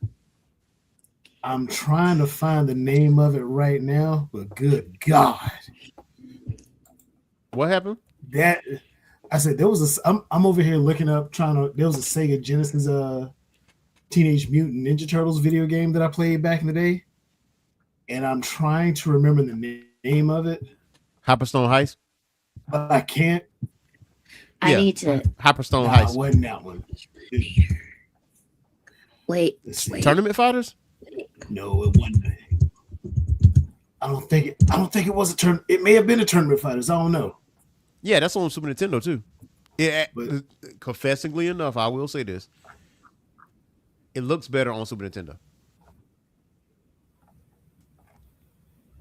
I'm trying to find the name of it right now, but good God. What happened? That I said there was I'm over here looking up there was a Sega Genesis Teenage Mutant Ninja Turtles video game that I played back in the day, and I'm trying to remember the name of it, Hyperstone Heist. but I can't. I Yeah. need to Hyperstone Nah, it Heist. wasn't that one. wait. Let's see. Tournament Fighters. No, it wasn't. I don't think it was a turn. It may have been a Tournament Fighters. I don't know. Yeah, that's on Super Nintendo too. Yeah, But- confessingly enough, I will say this: it looks better on Super Nintendo.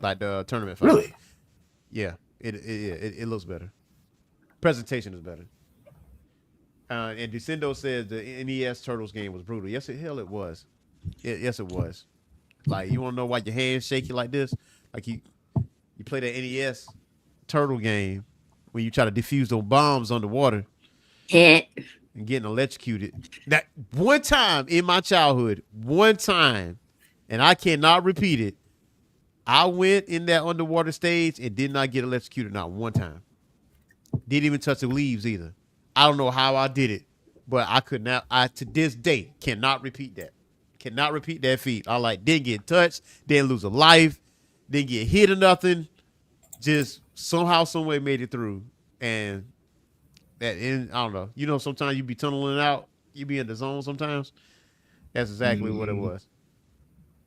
Like the Tournament Fighters. Really? Yeah, it looks better. Presentation is better. And Descendo says the NES Turtles game was brutal. Yes, hell it was. Yes, it was. Like, you want to know why your hands shaky like this? Like you play that NES Turtle game when you try to defuse those bombs underwater Hit. and getting electrocuted. That one time in my childhood, and I cannot repeat it, I went in that underwater stage and did not get electrocuted not one time. Didn't even touch the leaves either. I don't know how I did it, but I could not. I to this day cannot repeat that. Cannot repeat that feat. I didn't get touched, didn't lose a life, didn't get hit or nothing. Just somehow, some way made it through. And that, I don't know. You know, sometimes you be tunneling out, you be in the zone sometimes. That's exactly what it was.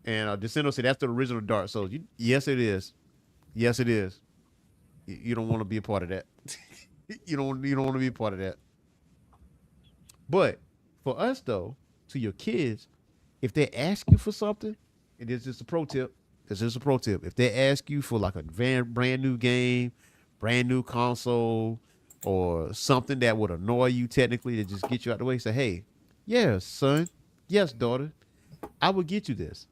And Descendo said that's the original Dark Souls. Yes, it is. Yes, it is. You don't want to be a part of that. You don't want to be a part of that. But for us though, to your kids, if they ask you for something, it is just a pro tip. It's just a pro tip. If they ask you for like a brand new game, brand new console, or something that would annoy you technically to just get you out the way, say, hey, yeah, son, yes, daughter, I will get you this.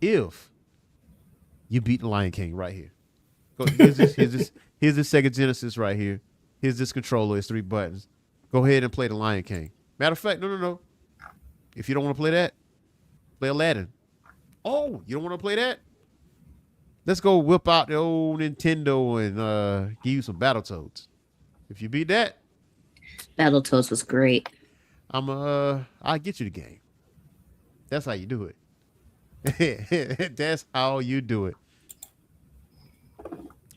If you beat the Lion King right here. Here's this Sega Genesis right here. Here's this controller. It's 3 buttons. Go ahead and play the Lion King. Matter of fact, no. If you don't want to play that, play Aladdin. Oh, you don't want to play that? Let's go whip out the old Nintendo and give you some Battletoads. If you beat that, Battletoads was great. I'll get you the game. That's how you do it. That's how you do it.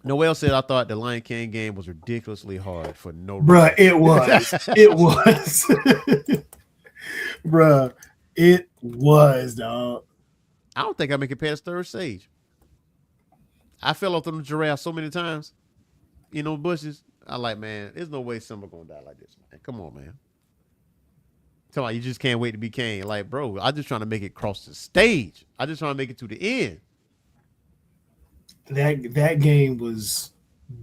Noel said, I thought the Lion King game was ridiculously hard for no reason. Bruh, it was. It was. Bruh, it was, dog. I don't think I make it past third stage. I fell off the giraffe so many times, bushes. I man, there's no way Simba gonna die like this, man. Come on, man. Tell me, you just can't wait to be king. Like, bro, I'm just trying to make it cross the stage. I just trying to make it to the end. That game was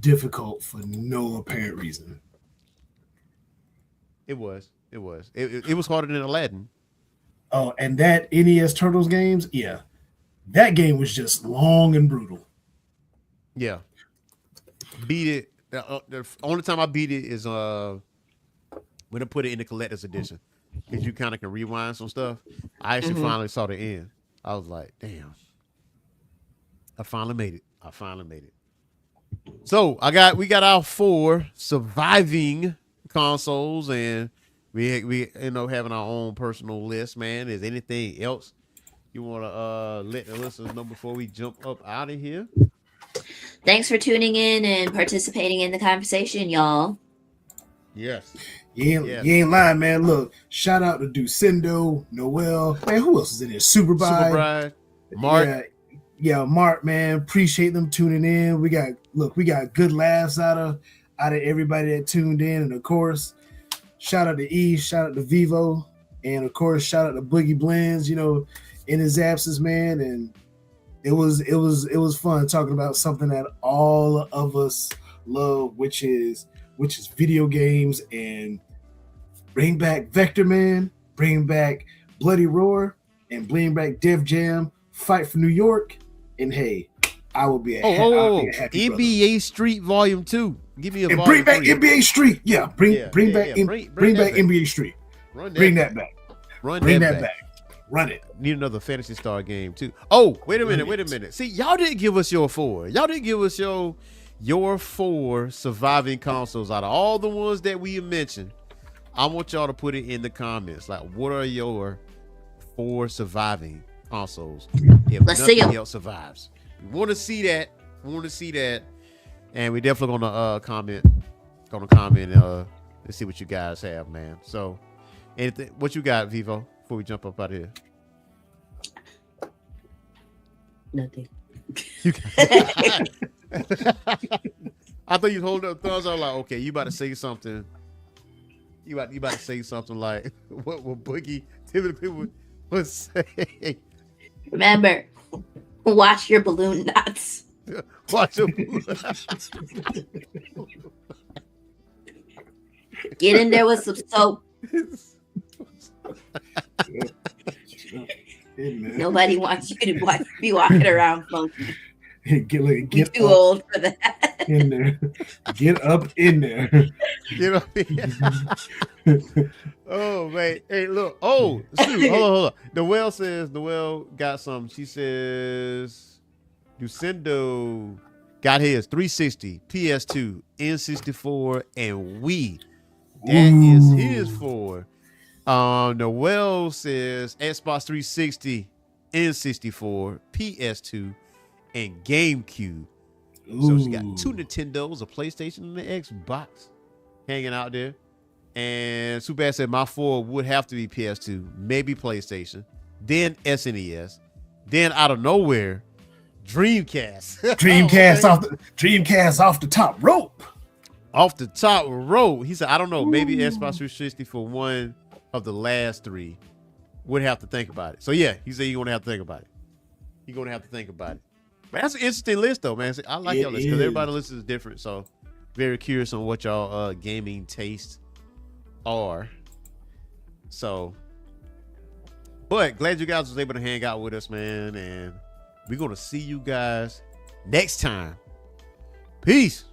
difficult for no apparent reason. It was. It was harder than Aladdin. Oh, and that NES Turtles games, yeah. That game was just long and brutal. Yeah. Beat it. The only time I beat it is when I put it in the collector's edition. Because you kind of can rewind some stuff. I actually finally saw the end. I was like, damn. I finally made it. So we got our 4 surviving consoles, and we having our own personal list, man. Is anything else you want to let the listeners know before we jump up out of here? Thanks for tuning in and participating in the conversation, y'all. Yes. You ain't lying, man. Look, shout out to Ducendo, Noel. Man, who else is in there? Superbride. Mark. Yeah, Mark, man. Appreciate them tuning in. We got good laughs out of everybody that tuned in. And of course, shout out to E, shout out to Vivo, and of course, shout out to Boogie Blends, in his absence, man. And it was fun talking about something that all of us love, which is video games, and bring back Vector Man, bring back Bloody Roar, and bring back Def Jam, Fight for New York, and hey, I will be a happy NBA brother. Street Volume 2. Give me a And volume bring back 3. NBA Street. Yeah, bring back NBA Street. Bring that back. Bring that back. Run it. Need another Fantasy Star game too. Oh, wait a minute. See, y'all didn't give us your 4. Y'all didn't give us your 4 surviving consoles out of all the ones that we mentioned. I want y'all to put it in the comments. Like, what are your 4 surviving consoles if Let's see nothing 'em. else survives? We want to see that. We want to see that. And we definitely gonna comment. Let's see what you guys have, man. So, anything? What you got, Vivo? Before we jump up out of here, Nothing. you got I thought you hold up thumbs. I was like, okay, you about to say something. You about to say something like what Boogie typically would say. Remember, wash your balloon knots. Watch him. Get in there with some soap. Nobody wants you to be walking around funky. Get We're get too up old for that. in there. Get up in there. You know what I mean? Oh man. Hey, look. Oh, shoot. Hold on. Noelle got something. She says Lucindo got his 360, PS2, N64, and Wii. That is his 4. Noelle says Xbox 360, N64, PS2, and GameCube. So she got 2 Nintendos, a PlayStation, and an Xbox hanging out there. And Subad said my 4 would have to be PS2, maybe PlayStation, then SNES, then out of nowhere, Dreamcast. Dreamcast off the top rope. Off the top rope. He said, I don't know, maybe Xbox 360 for one of the last 3. Would have to think about it. So yeah, he said you're gonna have to think about it. You're gonna have to think about it. But that's an interesting list though, man. I like your list because everybody's list is different. So very curious on what y'all gaming tastes are. So, but glad you guys was able to hang out with us, man. And we're gonna see you guys next time. Peace.